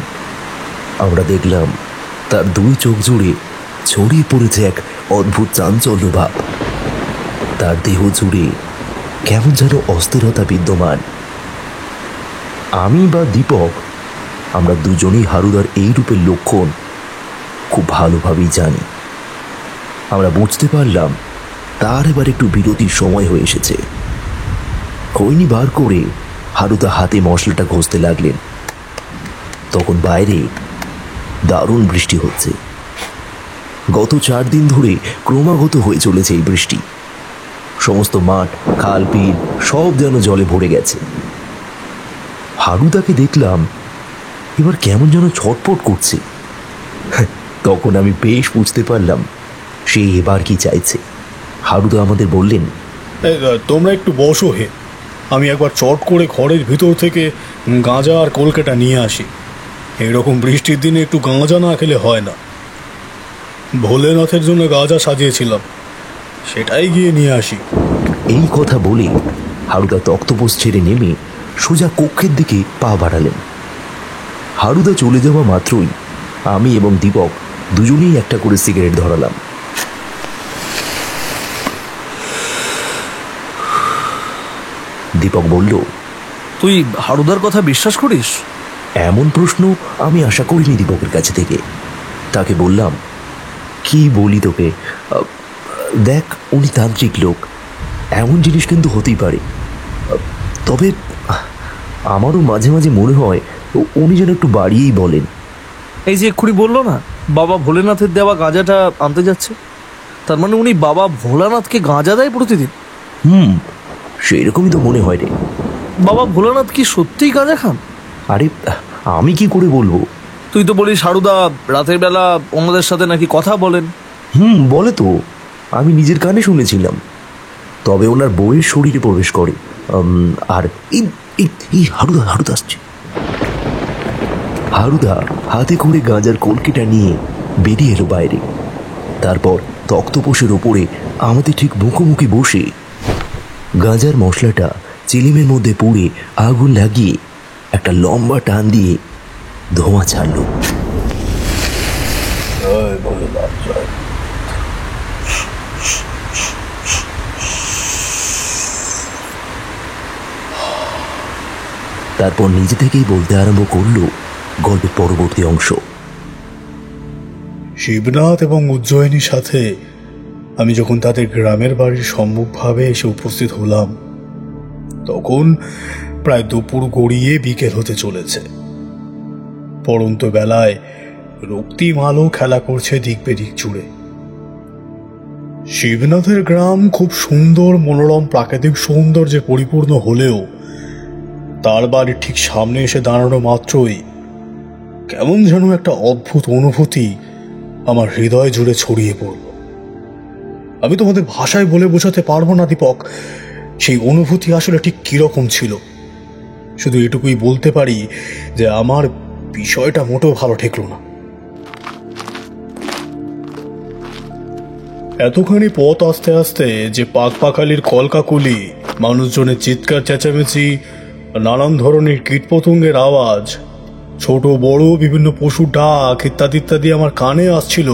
আমরা দেখলাম তার দুই চোখ জুড়ে ছড়িয়ে পড়েছে এক অদ্ভুত চাঞ্চল্য ভাব। তার দেহ জুড়ে কেমন যেন অস্থিরতা বিদ্যমান। আমি বা দীপক, আমরা দুজনেই হারুদার এই রূপের লক্ষণ খুব ভালোভাবেই জানি। আমরা বুঝতে পারলাম তার এবার একটু বিরতির সময় হয়ে এসেছে। খৈনি বার করে হারুদা হাতে মশলাটা ঘষতে লাগলেন। তখন বাইরে দারুণ বৃষ্টি হচ্ছে। গত 4 দিন ধরে ক্রমাগত হয়ে চলেছে এই বৃষ্টি। সমস্ত মাঠ, খাল, বিল সব যেন জলে ভরে গেছে। হারুদাকে দেখলাম এবার কেমন যেন ছটফট করছে। তখন আমি বেশ বুঝতে পারলাম সে এবার কি চাইছে। হারুদা আমাদের বললেন, তোমরা একটু বসো হে, আমি একবার চট করে ঘরের ভিতর থেকে গাঁজা আর কলকাটা নিয়ে আসি। এরকম বৃষ্টির দিনে একটু গাঁজা না খেলে হয় না। ভোলেনাথের জন্য গাঁজা সাজিয়েছিলাম, সেটাই গিয়ে নিয়ে আসি। এই কথা বলে হারুদা তক্তপোষ ছেড়ে নেমে সোজা কক্ষের দিকে পা বাড়ালেন। হারুদা চলে যাওয়া মাত্রই আমি এবং দীপক দুজনেই একটা করে সিগারেট ধরালাম। দীপক বলল, তুই হারুদার কথা বিশ্বাস করিস? এমন প্রশ্ন আমি আশা করিনি দীপকের কাছে থেকে। তাকে বললাম, কি বলি তোকে, দেখ উনি তান্ত্রিক লোক, এমন জিনিস কিন্তু হতেই পারে। তবে আমারও মাঝে মাঝে মনে হয় উনি যেন একটু বাড়িয়েই বলেন। এই যে এক্ষুনি বললো না বাবা ভোলেনাথের দেওয়া গাঁজাটা আনতে যাচ্ছে, তার মানে উনি বাবা ভোলানাথকে গাঁজা দেয় প্রতিদিন? সেই রকমই তো মনে হয় রে। বাবা ভোলানাথ কি সত্যিই গাঁজা খান? আরে আমি কি করে বলবো? তুই তো বলিস হারুদা রাতের বেলা ওনাদের সাথে নাকি কথা বলেন। বলে তো, আমি নিজের কানে শুনেছিলাম। তবে ওনার বউয়ের শরীরে প্রবেশ করে। আর এই হারুদা আসছে। হারুদা হাতে করে গাঁজার কলকিটা নিয়ে বেরিয়ে এলো বাইরে। তারপর তক্তপোষের ওপরে আমাদের ঠিক মুখোমুখি বসে গাঁজার মশলাটা চিলিমের মধ্যে পুড়ে আগুন লাগিয়ে একটা লম্বা টান দিয়ে ধোঁয়া ছাড়ল। তারপর নিজে থেকেই বলতে আরম্ভ করলো গল্পের পরবর্তী অংশ। শিবনাথ এবং উজ্জয়িনীর সাথে আমি যখন তাদের গ্রামের বাড়ির সম্মুখভাবে এসে উপস্থিত হলাম, তখন প্রায় দুপুর গড়িয়ে বিকেল হতে চলেছে। পড়ন্ত বেলায় রক্তিম আলো খেলা করছে দিক বেদিক জুড়ে। শিবনাথের গ্রাম খুব সুন্দর মনোরম প্রাকৃতিক সৌন্দর্যে পরিপূর্ণ হলেও তার বাড়ির ঠিক সামনে এসে দাঁড়ানো মাত্রই কেমন যেন একটা অদ্ভুত অনুভূতি আমার হৃদয় জুড়ে ছড়িয়ে পড়ল। আমি তোমাদের ভাষায় বলে বোঝাতে পারবো না দীপক, সেই অনুভূতি আসলে ঠিক কিরকম ছিল। শুধু এটুকুই বলতে পারি যে আমার বিষয়টা মোটেও ভালো ঠেকল না। এতখানি পথ আস্তে আস্তে যে পাকপাখালির কলকাকলি, মানুষজনের চিৎকার চেঁচামেচি, নানান ধরনের কীটপতঙ্গের আওয়াজ, ছোট বড় বিভিন্ন পশুর ডাক ইত্যাদি ইত্যাদি আমার কানে আসছিল,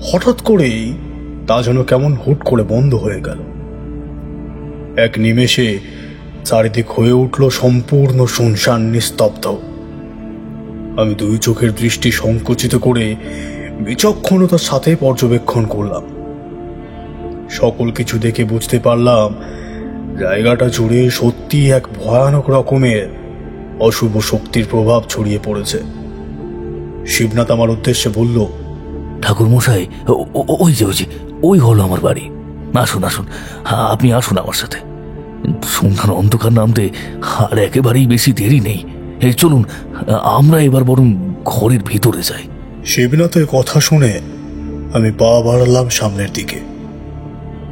হঠাৎ করেই তা যেন কেমন হুট করে বন্ধ হয়ে গেল। এক নিমেষে চারিদিক হয়ে উঠল সম্পূর্ণ শুনশান নিস্তব্ধ। আমি দুই চোখের দৃষ্টি সংকুচিত করে বিচক্ষণতার সাথে পর্যবেক্ষণ করলাম। সকল কিছু দেখে বুঝতে পারলাম জায়গাটা জুড়ে সত্যি এক ভয়ানক রকমের অশুভ শক্তির প্রভাব ছড়িয়ে পড়েছে। শিবনাথ আমার উদ্দেশ্যে বলল, ঠাকুর মশাই, ওই যে ওই হলো আমার বাড়ি। আসুন আসুন, আপনি আসুন আমার সাথে। সন্ধ্যার অন্ধকার নামতে আর একেবারেই বেশি দেরি নেই। এই চলুন, আমরা এবার বরং ঘরের ভিতরে যাই। শিবনাথের কথা শুনে আমি পা বাড়ালাম সামনের দিকে,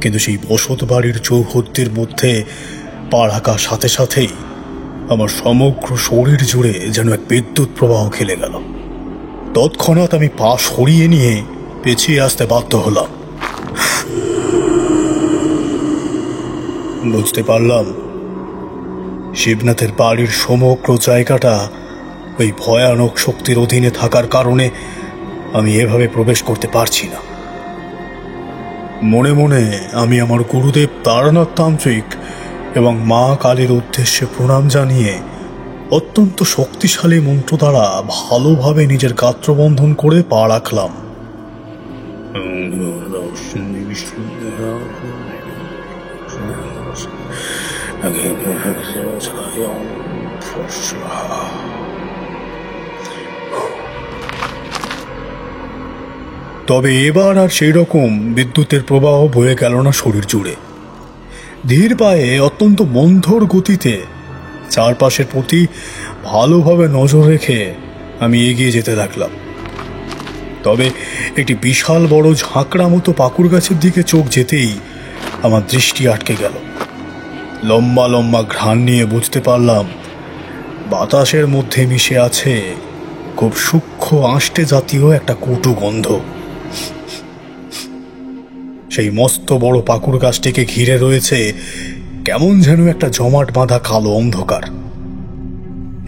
কিন্তু সেই বসত বাড়ির চৌহদ্দির মধ্যে পা রাখার সাথে সাথেই আমার সমগ্র শরীর জুড়ে যেন এক বিদ্যুৎ প্রবাহ খেলে গেল। তৎক্ষণাৎ আমি পা সরিয়ে নিয়ে পেছিয়ে আসতে বাধ্য হলাম। বুঝতে পারলাম শিবনাথের বাড়ির সমগ্র জায়গাটা ওই ভয়ানক শক্তির অধীনে থাকার কারণে আমি এভাবে প্রবেশ করতে পারছি না। মনে মনে আমি আমার গুরুদেব তারানাথ তান্ত্রিক এবং মা কালীর উদ্দেশ্যে প্রণাম জানিয়ে অত্যন্ত শক্তিশালী মন্ত্র দ্বারা ভালোভাবে নিজের গাত্রবন্ধন করে পা রাখলাম। তবে এবার আর সেই রকম বিদ্যুতের প্রবাহ বয়ে গেল না শরীর জুড়ে। ধীর পায়ে অত্যন্ত মন্থর গতিতে চারপাশের প্রতি ভালোভাবে নজর রেখে আমি এগিয়ে যেতে লাগলাম। তবে একটি বিশাল বড় ঝাঁকড়া মতো পাকুড় গাছের দিকে চোখ যেতেই আমার দৃষ্টি আটকে গেল। লম্বা লম্বা ঘ্রাণ নিয়ে বুঝতে পারলাম বাতাসের মধ্যে মিশে আছে খুব সূক্ষ্ম আঁশটে জাতীয় একটা কটু গন্ধ। সেই মস্ত বড় পাকুড় গাছটিকে ঘিরে রয়েছে কেমন যেন একটা জমাট বাঁধা কালো অন্ধকার।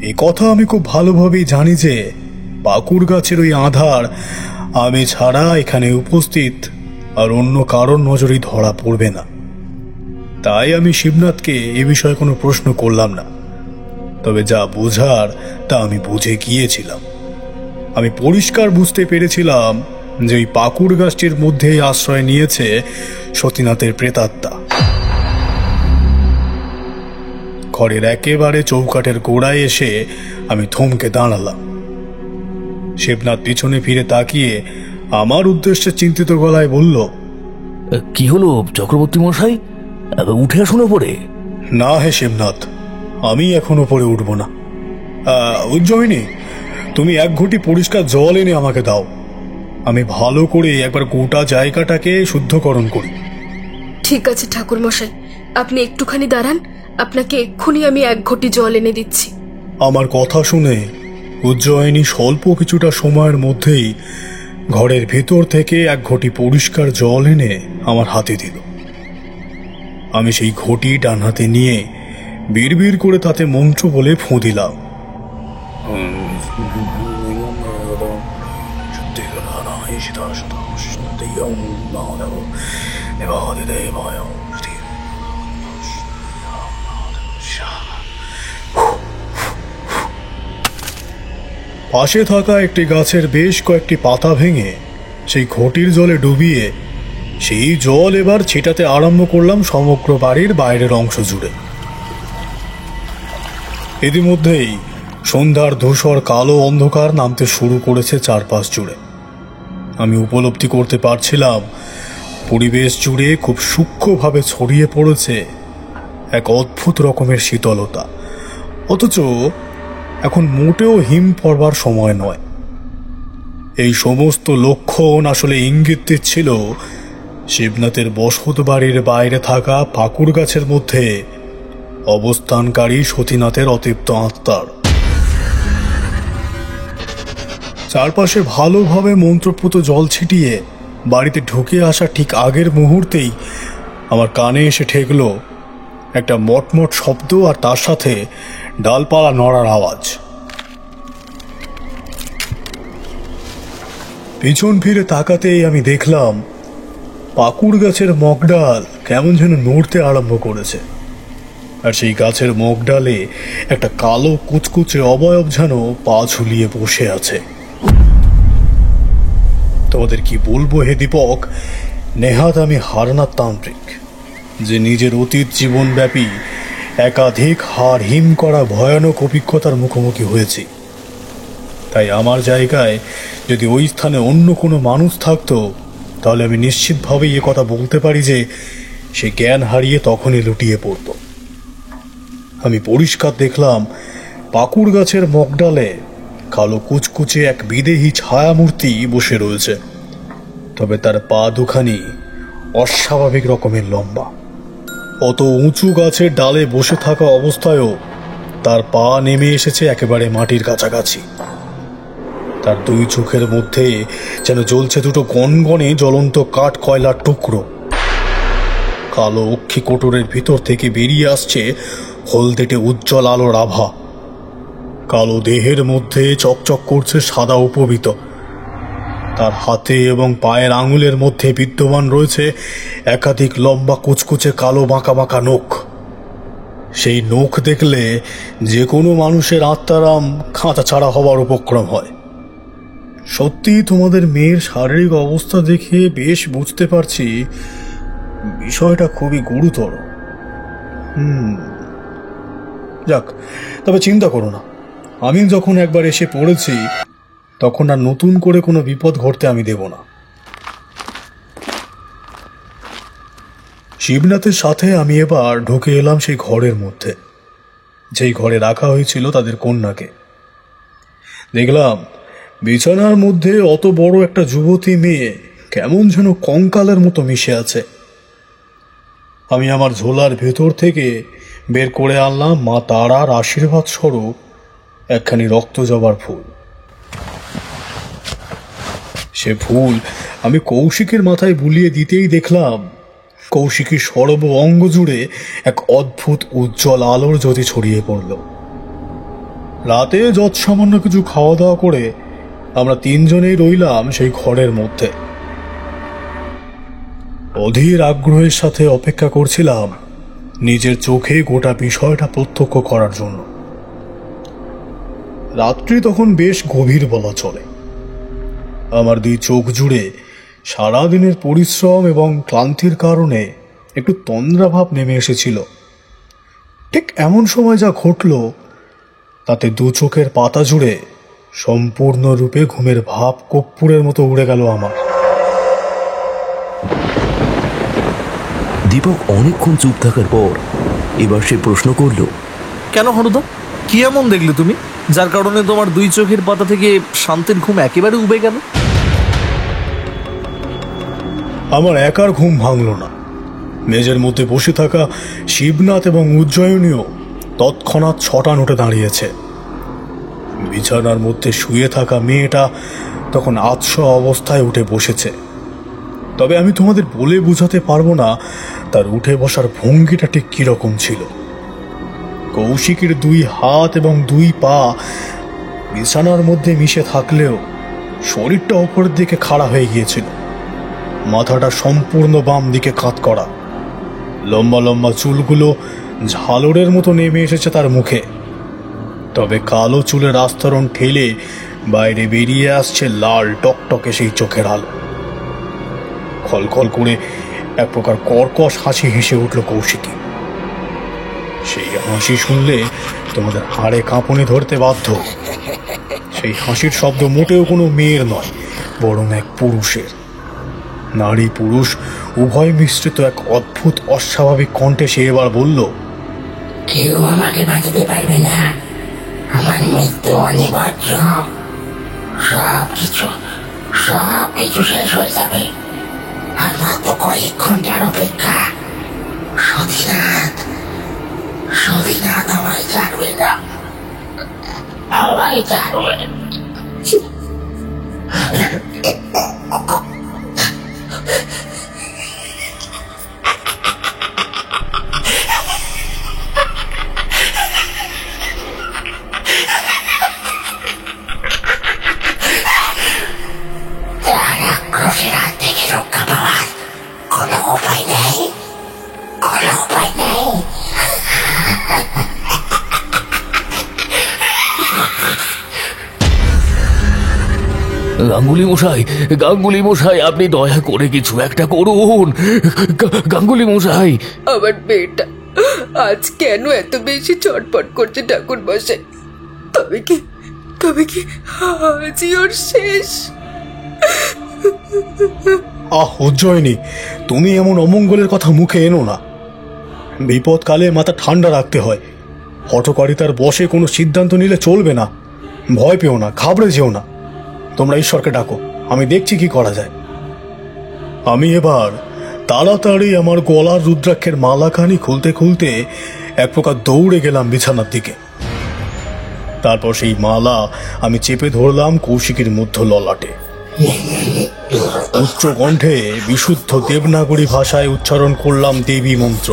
এই কথা আমি খুব ভালোভাবেই জানি যে পাকুড় গাছের ওই আধার আমি ছাড়া এখানে উপস্থিত আর অন্য কারোর নজরেই ধরা পড়বে না। তাই আমি শিবনাথকে এ বিষয়ে কোনো প্রশ্ন করলাম না। তবে যা বোঝার তা আমি বুঝে গিয়েছিলাম। আমি পরিষ্কার বুঝতে পেরেছিলাম যে ওই পাকুড় গাছটির মধ্যেই আশ্রয় নিয়েছে সতীনাথের প্রেতাত্মা। ঘরের একেবারে চৌকাঠের গোড়ায় এসে আমি থমকে দাঁড়ালাম। শিবনাথ পিছনে ফিরে তাকিয়ে আমার উদ্দেশ্যে চিন্তিত গলায় বলল, কি হলো চক্রবর্তী মশাই, উঠে আসুন ওপরে। না হে শিবনাথ, আমি এখন ওপরে উঠব না। উজ্জয়িনী, তুমি এক ঘটি পরিষ্কার জল এনে আমাকে দাও। আমি ভালো করে একবার গোটা জায়গাটাকে শুদ্ধকরণ করি। ঠিক আছে ঠাকুর মশাই, আপনি একটুখানি দাঁড়ান, আপনাকে এক্ষুনি আমি এক ঘটি জল এনে দিচ্ছি। আমার কথা শুনে উজ্জয়িনী স্বল্প কিছুটা সময়ের মধ্যেই ঘরের ভেতর থেকে এক ঘটি পরিষ্কার জল এনে আমার হাতে দিল। আমি সেই ঘটি ডান হাতে নিয়ে বিড়বিড় করে তাতে মন্ত্র বলে ফোঁ দিলাম। পাশে থাকা একটি গাছের বেশ কয়েকটি পাতা ভেঙে সেই ঘটির জলে ডুবিয়ে সেই জল এবার ছিটাতে আরম্ভ করলাম সমগ্র বাড়ির বাইরের অংশ জুড়ে। ইতিমধ্যেই সন্ধ্যার ধূসর কালো অন্ধকার নামতে শুরু করেছে চারপাশ জুড়ে। আমি উপলব্ধি করতে পারছিলাম পরিবেশ জুড়ে খুব সূক্ষ্মভাবে ছড়িয়ে পড়েছে এক অদ্ভুত রকমের শীতলতা। অথচ এখন মোটেও হিম পড়বার সময় নয়। এই সমস্ত লক্ষণ আসলে ইঙ্গিত দিচ্ছিল শিবনাথের বসত বাড়ির বাইরে থাকা পাকুড় গাছের মধ্যে অবস্থানকারী সতীনাথের অতৃপ্ত আত্মার। চারপাশে ভালোভাবে মন্ত্রপুত জল ছিটিয়ে বাড়িতে ঢুকে আসা ঠিক আগের মুহূর্তেই আমার কানে এসে ঠেকল একটা মটমট শব্দ, আর তার সাথে ডালপালা নড়ার আওয়াজ। পিছন ফিরে তাকাতেই আমি দেখলাম পাকুড় গাছের মগডাল কেমন যেন নড়তে আরম্ভ করেছে, আর সেই গাছের মগডালে একটা কালো কুচকুচে অবয়ব যেন পা ঝুলিয়ে বসে আছে। তোমাদের কি বলবো হে দীপক, নেহাত আমি হারনাথ তান্ত্রিক, যে নিজের অতীত জীবনব্যাপী একাধিক হার হিম করা ভয়ানক অভিজ্ঞতার মুখোমুখি হয়েছি। তাই আমার জায়গায় যদি ওই স্থানে অন্য কোনো মানুষ থাকতো, তাহলে আমি নিশ্চিতভাবেই এ কথা বলতে পারি যে সে জ্ঞান হারিয়ে তখনই লুটিয়ে পড়ত। আমি পরিষ্কার দেখলাম পাকুড় গাছের মগডালে কালো কুচকুচে এক বিদেহী ছায়ামূর্তি বসে রয়েছে, তবে তার পা দুখানি অস্বাভাবিক রকমের লম্বা। অত উঁচু গাছের ডালে বসে থাকা অবস্থায়ও তার পা নেমে এসেছে একেবারে মাটির কাছাকাছি। তার দুই চোখের মধ্যে যেন জ্বলছে দুটো গনগনে জ্বলন্ত কাঠ কয়লার টুকরো। কালো অক্ষি কোটরের ভিতর থেকে বেরিয়ে আসছে হলদেটে উজ্জ্বল আলোর আভা। কালো দেহের মধ্যে চকচক করছে সাদা উপবীত। তার হাতে এবং পায়ের আঙুলের মধ্যে বিদ্যমান রয়েছে একাধিক লম্বা কুচকুচে কালো বাঁকা বাঁকা নখ। সেই নখ দেখলে যে কোনো মানুষের আত্মারাম খাঁচা ছাড়া হওয়ার উপক্রম হয়। সত্যি তোমাদের মেয়ের শারীরিক অবস্থা দেখে বেশ বুঝতে পারছি বিষয়টা খুবই গুরুতর। যাক, তবে চিন্তা করো না, আমি যখন একবার এসে পড়েছি তখন আর নতুন করে কোনো বিপদ ঘটতে আমি দেব না। শিবনাথের সাথে আমি এবার ঢুকে এলাম সেই ঘরের মধ্যে, যেই ঘরে রাখা হয়েছিল তাদের কন্যাকে। দেখলাম বিছানার মধ্যে অত বড় একটা যুবতী মেয়ে কেমন যেন কঙ্কালের মতো মিশে আছে। আমি আমার ঝোলার ভেতর থেকে বের করে আনলাম মা তারার আশীর্বাদ স্বরূপ একখানি রক্তজবার ফুল। সে ফুল আমি কৌশিকের মাথায় বুলিয়ে দিতেই দেখলাম কৌশিকীর সর্ব অঙ্গ জুড়ে এক অদ্ভুত উজ্জ্বল আলোর জ্যোতি ছড়িয়ে পড়ল। রাতে যৎসামান্য কিছু খাওয়া দাওয়া করে আমরা তিনজনেই রইলাম সেই ঘরের মধ্যে। অধীর আগ্রহের সাথে অপেক্ষা করছিলাম নিজের চোখে গোটা বিষয়টা প্রত্যক্ষ করার জন্য। রাত্রি তখন বেশ গভীর বলা চলে। আমার দুই চোখ জুড়ে সারাদিনের পরিশ্রম এবং ক্লান্তির কারণে একটু তন্দ্রাভাব নেমে এসেছিল। ঠিক এমন সময় যা ঘটল তাতে দু চোখের পাতা জুড়ে সম্পূর্ণরূপে ঘুমের ভাব কর্পূরের মতো উড়ে গেল আমার। দীপক অনেকক্ষণ চুপ থাকার পর এবার সে প্রশ্ন করল, কেন হরদা, কি এমন দেখলে তুমি যার কারণে তোমার দুই চোখের পাতা থেকে শান্তির ঘুম একেবারে উবে গেল? আমার একার ঘুম ভাঙল না। মেজের মধ্যে বসে থাকা শিবনাথ এবং উজ্জয়িনীও তৎক্ষণাৎ ছটান উঠে দাঁড়িয়েছে। বিছানার মধ্যে শুয়ে থাকা মেয়েটা তখন আতশ অবস্থায় উঠে বসেছে। তবে আমি তোমাদের বলে বোঝাতে পারবো না তার উঠে বসার ভঙ্গিটা ঠিক কিরকম ছিল। কৌশিকের দুই হাত এবং দুই পা বিছানার মধ্যে মিশে থাকলেও শরীরটা ওপরের দিকে খাড়া হয়ে গিয়েছিল। মাথাটা সম্পূর্ণ বাম দিকে কাত করা। লম্বা লম্বা চুলগুলো ঝালরের মতো নেমে এসেছে তার মুখে। তবে কালো চুলের আস্তরণ ঠেলে বাইরে বেরিয়ে আসছে লাল টকটকে সেই চোখের আলো। খলখল করে এক প্রকার কর্কশ হাসি হেসে উঠল কৌশিকী। সেই হাসি শুনলে তোমাদের হাড়ে কাঁপুনি ধরতে বাধ্য। সেই হাসির শব্দ মোটেও কোনো মেয়ের নয়, বরং এক পুরুষের। নারী পুরুষ উভয় মিশ্রিত এক অদ্ভুত অস্বাভাবিক কণ্ঠে সে এবার বলল, কেউ আমাকে বাঁচাতে পারবে না, আমার মৃত্যু অনিবার্য। সব কিছু শেষ হয়ে যাবে, আর মাত্র কয়েক ঘন্টার অপেক্ষা। সতীনাথ আমায় ছাড়বে না, আমায় ছাড়বে। রাক্ষসের হাত থেকে রক্ষা পাওয়ার কোনো উপায় নেই। গাঙ্গুলি মশাই, আপনি দয়া করে কিছু একটা করুন। গাঙ্গুলি মশাই, আমার মেয়েটা আজ কেন এত বেশি ছটফট করছে ঠাকুর মশাই? তবে কি আজই ওর শেষ? উজ্জয়িনী, তুমি এমন অমঙ্গলের কথা মুখে এনো না। বিপদকালে মাথা ঠান্ডা রাখতে হয়। হঠকারিতার বশে কোনো সিদ্ধান্ত নিলে চলবে না। ভয় পেও না, ঘাবড়ে যেও না। তোমরা ঈশ্বরকে ডাকো, আমি দেখছি কি করা যায়। আমি এবার তাড়াতাড়ি আমার গলার রুদ্রাক্ষের মালাখানি খুলতে খুলতে এক প্রকার দৌড়ে গেলাম বিছানার দিকে। তারপর সেই মালা আমি চেপে ধরলাম কৌশিকের মধ্য ললাটে। উচ্চ কণ্ঠে বিশুদ্ধ দেবনাগরী ভাষায় উচ্চারণ করলাম দেবী মন্ত্র।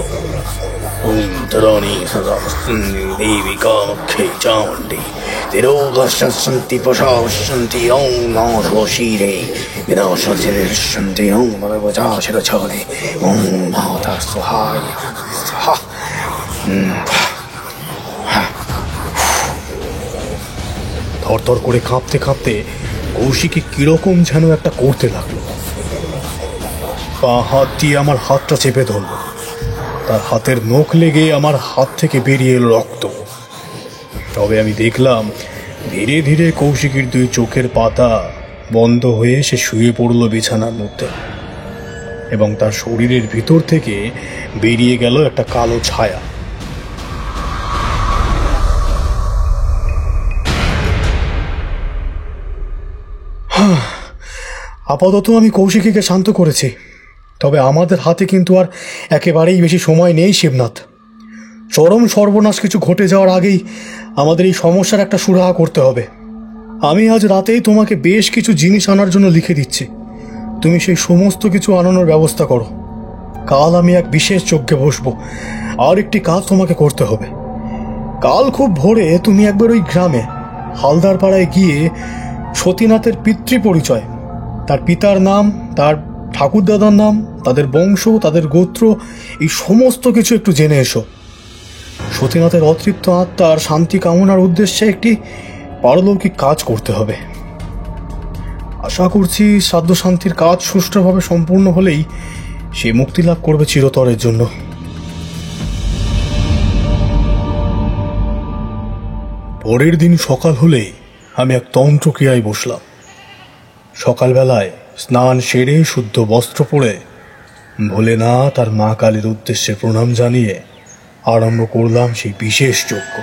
দেবী কামাখ্যে চামুণ্ডী তিরোদশন্তি পশাশন্তি ওং নমঃ শিরে বিনাশন্তি ওং মনবজাশিরছলে ওং মাতা সুহায়। থরথর করে কাঁপতে কাঁপতে কৌশিকী কিরকম যেন একটা করতে লাগলো। পা হাত দিয়ে আমার হাতটা চেপে ধরল। তার হাতের নখ লেগে আমার হাত থেকে বেরিয়ে এলো রক্ত। তবে আমি দেখলাম ধীরে ধীরে কৌশিকীর দুই চোখের পাতা বন্ধ হয়ে সে শুয়ে পড়ল বিছানার মধ্যে, এবং তার শরীরের ভিতর থেকে বেরিয়ে গেল একটা কালো ছায়া। আপাতত আমি কৌশিকীকে শান্ত করেছি, তবে আমাদের হাতে কিন্তু আর একেবারেই বেশি সময় নেই শিবনাথ। চরম সর্বনাশ কিছু ঘটে যাওয়ার আগেই আমাদের এই সমস্যার একটা সুরাহা করতে হবে। আমি আজ রাতেই তোমাকে বেশ কিছু জিনিস আনার জন্য লিখে দিচ্ছি। তুমি সেই সমস্ত কিছু আনানোর ব্যবস্থা করো। কাল আমি এক বিশেষ যজ্ঞে বসবো, আর একটি কাজ তোমাকে করতে হবে। কাল খুব ভোরে তুমি একবার ওই গ্রামে হালদার পাড়ায় গিয়ে সতীনাথের পিতৃ পরিচয়, তার পিতার নাম, তার ঠাকুরদাদার নাম, তাদের বংশ, তাদের গোত্র, এই সমস্ত কিছু একটু জেনে এসো। সতীনাথের অতৃপ্ত আত্মার শান্তি কামনার উদ্দেশ্যে একটি পারলৌকিক কাজ করতে হবে। আশা করছি শ্রাদ্ধ শান্তির কাজ সুষ্ঠুভাবে সম্পূর্ণ হলেই সে মুক্তি লাভ করবে চিরতরের জন্য। পরের দিন সকাল হলেই আমি এক তন্ত্রক্রিয়ায় বসলাম। সকালবেলায় স্নান সেরে শুদ্ধ বস্ত্র পরে ভোলেনাথ আর মা কালীর উদ্দেশ্যে প্রণাম জানিয়ে আরম্ভ করলাম সেই বিশেষ যজ্ঞ।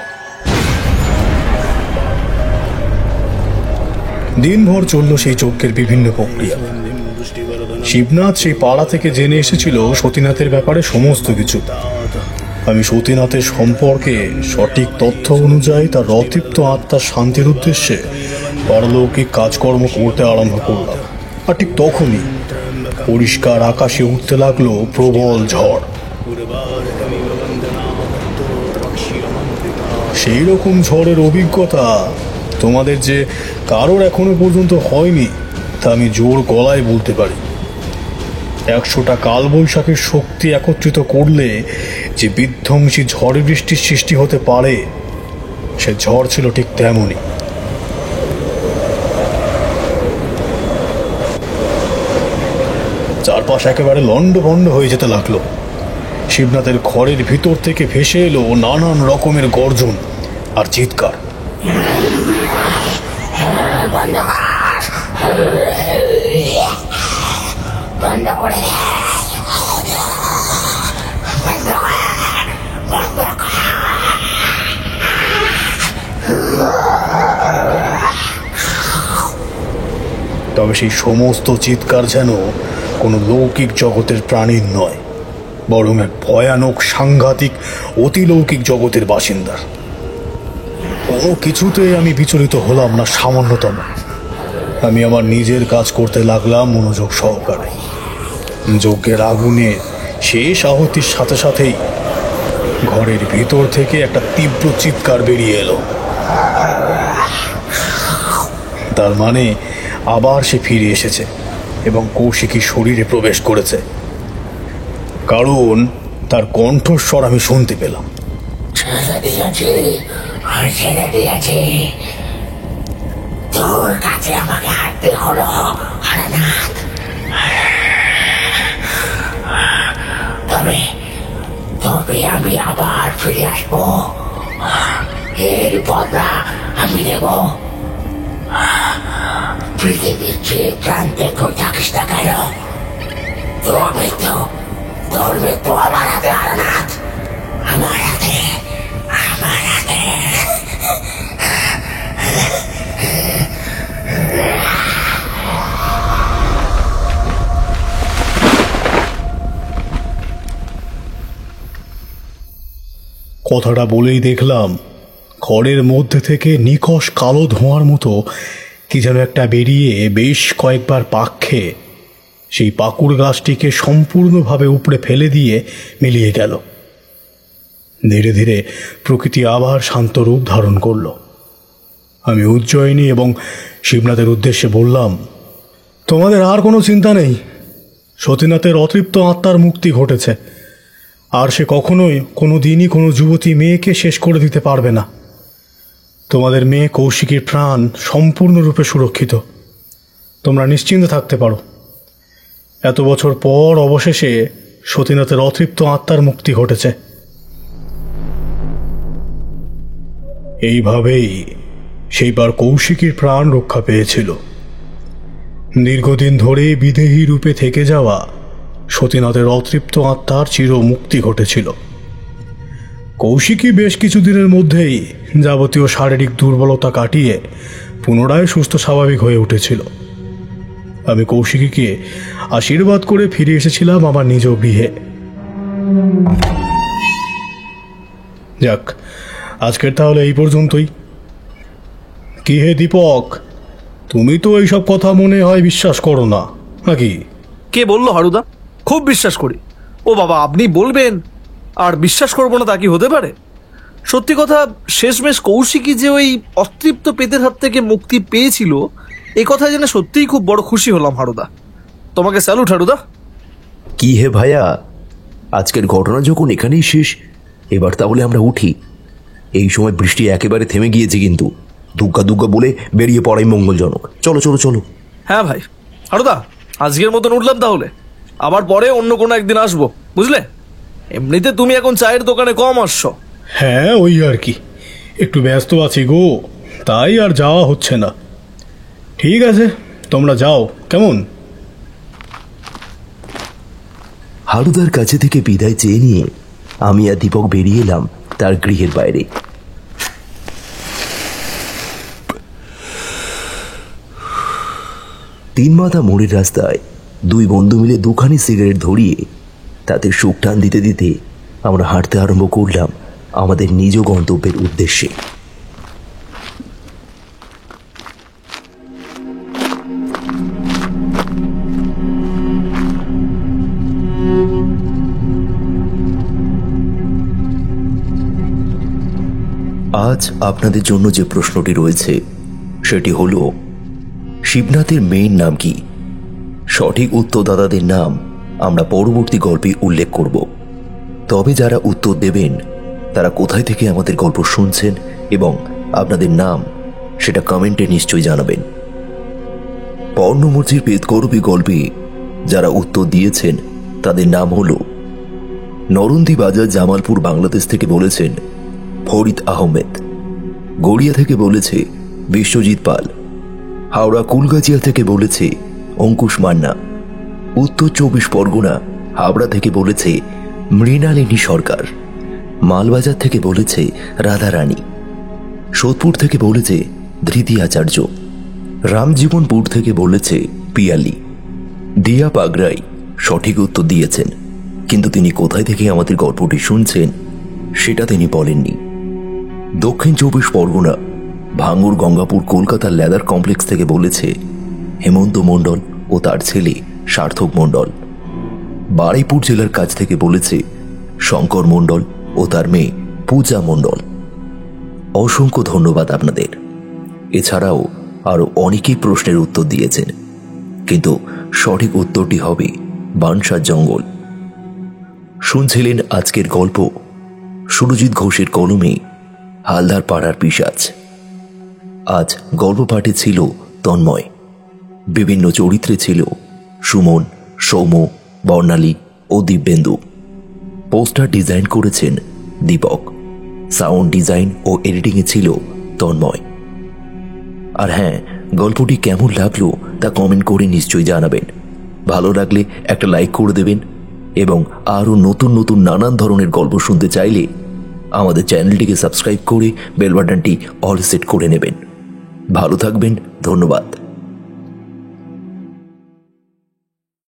দিনভর চলল সেই যজ্ঞের বিভিন্ন প্রক্রিয়া। শিবনাথ সেই পাড়া থেকে জেনে এসেছিল সতীনাথের ব্যাপারে সমস্ত কিছু। আমি সতীনাথের সম্পর্কে সঠিক তথ্য অনুযায়ী তার অতৃপ্ত আত্মার শান্তির উদ্দেশ্যে পারলৌকিক কাজকর্ম করতে আরম্ভ করলাম। আর ঠিক তখনই পরিষ্কার আকাশে উঠতে লাগলো প্রবল ঝড়। সেই রকম ঝড়ের অভিজ্ঞতা তোমাদের যে কারোর এখনো পর্যন্ত হয়নি তা আমি জোর গলায় বলতে পারি। 100টা কালবৈশাখীর শক্তি একত্রিত করলে যে বিধ্বংসী ঝড় বৃষ্টির সৃষ্টি হতে পারে, সে ঝড় ছিল ঠিক তেমনই। চারপাশ একেবারে লন্ডভন্ড হয়ে যেতে লাগলো। শিবনাথের ঘরের ভিতর থেকে ভেসে এলো নানান রকমের গর্জন আর চিৎকার। বন্ধ করে দে। তবে সেই সমস্ত চিৎকার যেন কোনো লৌকিক জগতের প্রাণীর নয়, বরং এক ভয়ানক সাংঘাতিক অতিলৌকিক জগতের বাসিন্দার। কোনো কিছুতে আমি বিচলিত হলাম না সামান্যতম। আমি আমার নিজের কাজ করতে লাগলাম মনোযোগ সহকারে। যজ্ঞের আগুনে শেষ আহুতির সাথে সাথেই ঘরের ভিতর থেকে একটা তীব্র চিৎকার বেরিয়ে এলো। তার মানে আবার সে ফিরে এসেছে এবং কৌশিকী শরীরে প্রবেশ করেছে, কারণ তার কণ্ঠস্বর আমি শুনতে পেলাম। ছেড়ে দিয়েছি, তোর কাছে আমাকে হাঁটতে হলো হরনাথ। তবে আমি আবার ফিরে আসবো, এর বদলা আমি নেব। পৃথিবীর যে প্রান্তে তুই থাকিস না কেন, তোর মৃত্যু আমার হাতে হরনাথ, আমার হাতে, আমার হাতে। কথাটা বলেই দেখলাম ঘরের মধ্যে থেকে নিকষ কালো ধোঁয়ার মতো কি যেন একটা বেরিয়ে বেশ কয়েকবার পাক খেয়ে সেই পাকুড় গাছটিকে সম্পূর্ণভাবে উপড়ে ফেলে দিয়ে মিলিয়ে গেল। ধীরে ধীরে প্রকৃতি আবার শান্ত রূপ ধারণ করল। আমি উজ্জয়িনী এবং শিবনাথের উদ্দেশ্যে বললাম, তোমাদের আর কোনো চিন্তা নেই। সতীনাথের অতৃপ্ত আত্মার মুক্তি ঘটেছে, আর সে কখনোই কোনো দিনই কোনো যুবতী মেয়েকে শেষ করে দিতে পারবে না। তোমাদের মেয়ে কৌশিকীর প্রাণ সম্পূর্ণরূপে সুরক্ষিত, তোমরা নিশ্চিন্তে থাকতে পারো। এত বছর পর অবশেষে সতীনাথের অতৃপ্ত আত্মার মুক্তি ঘটেছে। এইভাবেই সেইবার কৌশিকীর প্রাণ রক্ষা পেয়েছিল। দীর্ঘদিন ধরে বিদেহী রূপে থেকে যাওয়া সতীনাথের অতৃপ্ত আত্মার চির মুক্তি ঘটেছিল। কৌশিকী বেশ কিছুদিনের মধ্যেই যাবতীয় শারীরিক দুর্বলতা কাটিয়ে পুনরায় সুস্থ স্বাভাবিক হয়ে উঠেছিল। আমি কৌশিকীকে আশীর্বাদ করে ফিরে এসেছিলাম আমার নিজ গৃহে। যাক, আজকের তাহলে এই পর্যন্তই। কি হে দীপক, তুমি তো এইসব কথা মনে হয় বিশ্বাস করো না, নাকি? কে বললো হারুদা? খুব বিশ্বাস করি। ও বাবা, আপনি বলবেন আর বিশ্বাস করবো না তা কি হতে পারে? সত্যি কথা, শেষমেশ কৌশিকী যে ওই অতৃপ্ত পেটের হাত থেকে মুক্তি পেয়েছিল এ কথা জেনে সত্যিই খুব বড় খুশি হলাম হারুদা। তোমাকে স্যালুট হারুদা। কি হে ভাইয়া, আজকের ঘটনা যখন এখানেই শেষ, এবার তাহলে আমরা উঠি। এই সময় বৃষ্টি একেবারে থেমে গিয়েছে, কিন্তু দুগ্গা দুগ্গা বলে বেরিয়ে পড়াই মঙ্গলজনক। চলো চলো চলো। হ্যাঁ ভাই হারুদা, আজকের মতন উঠলাম তাহলে। আবার পরে অন্য কোনো একদিন আসবো, বুঝলে? এমনিতে তুমি এখন চায়ের দোকানে কম আসছো। হ্যাঁ, ওই আর কি, একটু ব্যস্ত আছি গো, তাই আর যাওয়া হচ্ছে না। ঠিক আছে, তোমরা যাও কেমন। হারুদার কাছে থেকে বিদায় চেয়ে নিয়ে আমি আর দীপক বেরিয়ে এলাম তার গৃহের বাইরে। তিন মাথা মোড়ের রাস্তায় দুই বন্ধু মিলে দুখানি সিগারেট ধরিয়ে তাতে সুখ টান দিতে দিতে আমরা হাঁটতে আরম্ভ করলাম আমাদের নিজ গন্তব্যের উদ্দেশ্যে। আজ আপনাদের জন্য যে প্রশ্নটি রয়েছে সেটি হল, শিবনাথের মেয়ের নাম কি? সঠিক উত্তরদাতাদের নাম আমরা পরবর্তী গল্পে উল্লেখ করব। তবে যারা উত্তর দেবেন তারা কোথায় থেকে আমাদের গল্প শুনছেন এবং আপনাদের নাম সেটা কমেন্টে নিশ্চয়ই জানাবেন। পর্ণমূর্তির পেতকরবী গল্পে যারা উত্তর দিয়েছেন তাদের নাম হল নরন্দী বাজার জামালপুর বাংলাদেশ থেকে বলেছেন ফরিদ আহমেদ, গড়িয়া থেকে বলেছে বিশ্বজিৎ পাল, হাওড়া কুলগাছিয়া থেকে বলেছে অঙ্কুশ মান্না, উত্তর 24 পরগনা হাবড়া থেকে বলেছে মৃণালিনী সরকার, মালবাজার থেকে বলেছে রাধারানী, সোদপুর থেকে বলেছে ধৃতি আচার্য, রামজীবনপুর থেকে বলেছে পিয়ালি। দিয়া পাগরাই সঠিক উত্তর দিয়েছেন, কিন্তু তিনি কোথায় থেকে আমাদের গল্পটি শুনছেন সেটা তিনি বলেননি। দক্ষিণ 24 পরগনা ভাঙ্গুর গঙ্গাপুর কলকাতার লেদার কমপ্লেক্স থেকে বলেছে হেমন্ত মণ্ডল ও তার ছেলে সার্থক মণ্ডল। বারুইপুর জেলার কাছ থেকে বলেছে শঙ্কর মণ্ডল ও তার মেয়ে পূজা মণ্ডল। অসংখ্য ধন্যবাদ আপনাদের। এছাড়াও আরো অনেকেই প্রশ্নের উত্তর দিয়েছেন, কিন্তু সঠিক উত্তরটি হবে বানসার জঙ্গল। শুনছিলেন আজকের গল্প সুরজিৎ ঘোষের কলমে হালদার পাড়ার পিশাচ। আজ গল্প পাঠে ছিল তন্ময়, বিভিন্ন চরিত্রে ছিল সুমন, সৌম্য, বর্ণালী ও দিব্যেন্দু। পোস্টার ডিজাইন করেছেন দীপক, সাউন্ড ডিজাইন ও এডিটিংয়ে ছিল তন্ময়। আর হ্যাঁ, গল্পটি কেমন লাগলো তা কমেন্ট করে নিশ্চয়ই জানাবেন। ভালো লাগলে একটা লাইক করে দেবেন এবং আরও নতুন নতুন নানান ধরনের গল্প শুনতে চাইলে আমাদের চ্যানেলটিকে সাবস্ক্রাইব করে বেল বাটনটি অল সেট করে নেবেন। ভালো থাকবেন, ধন্যবাদ।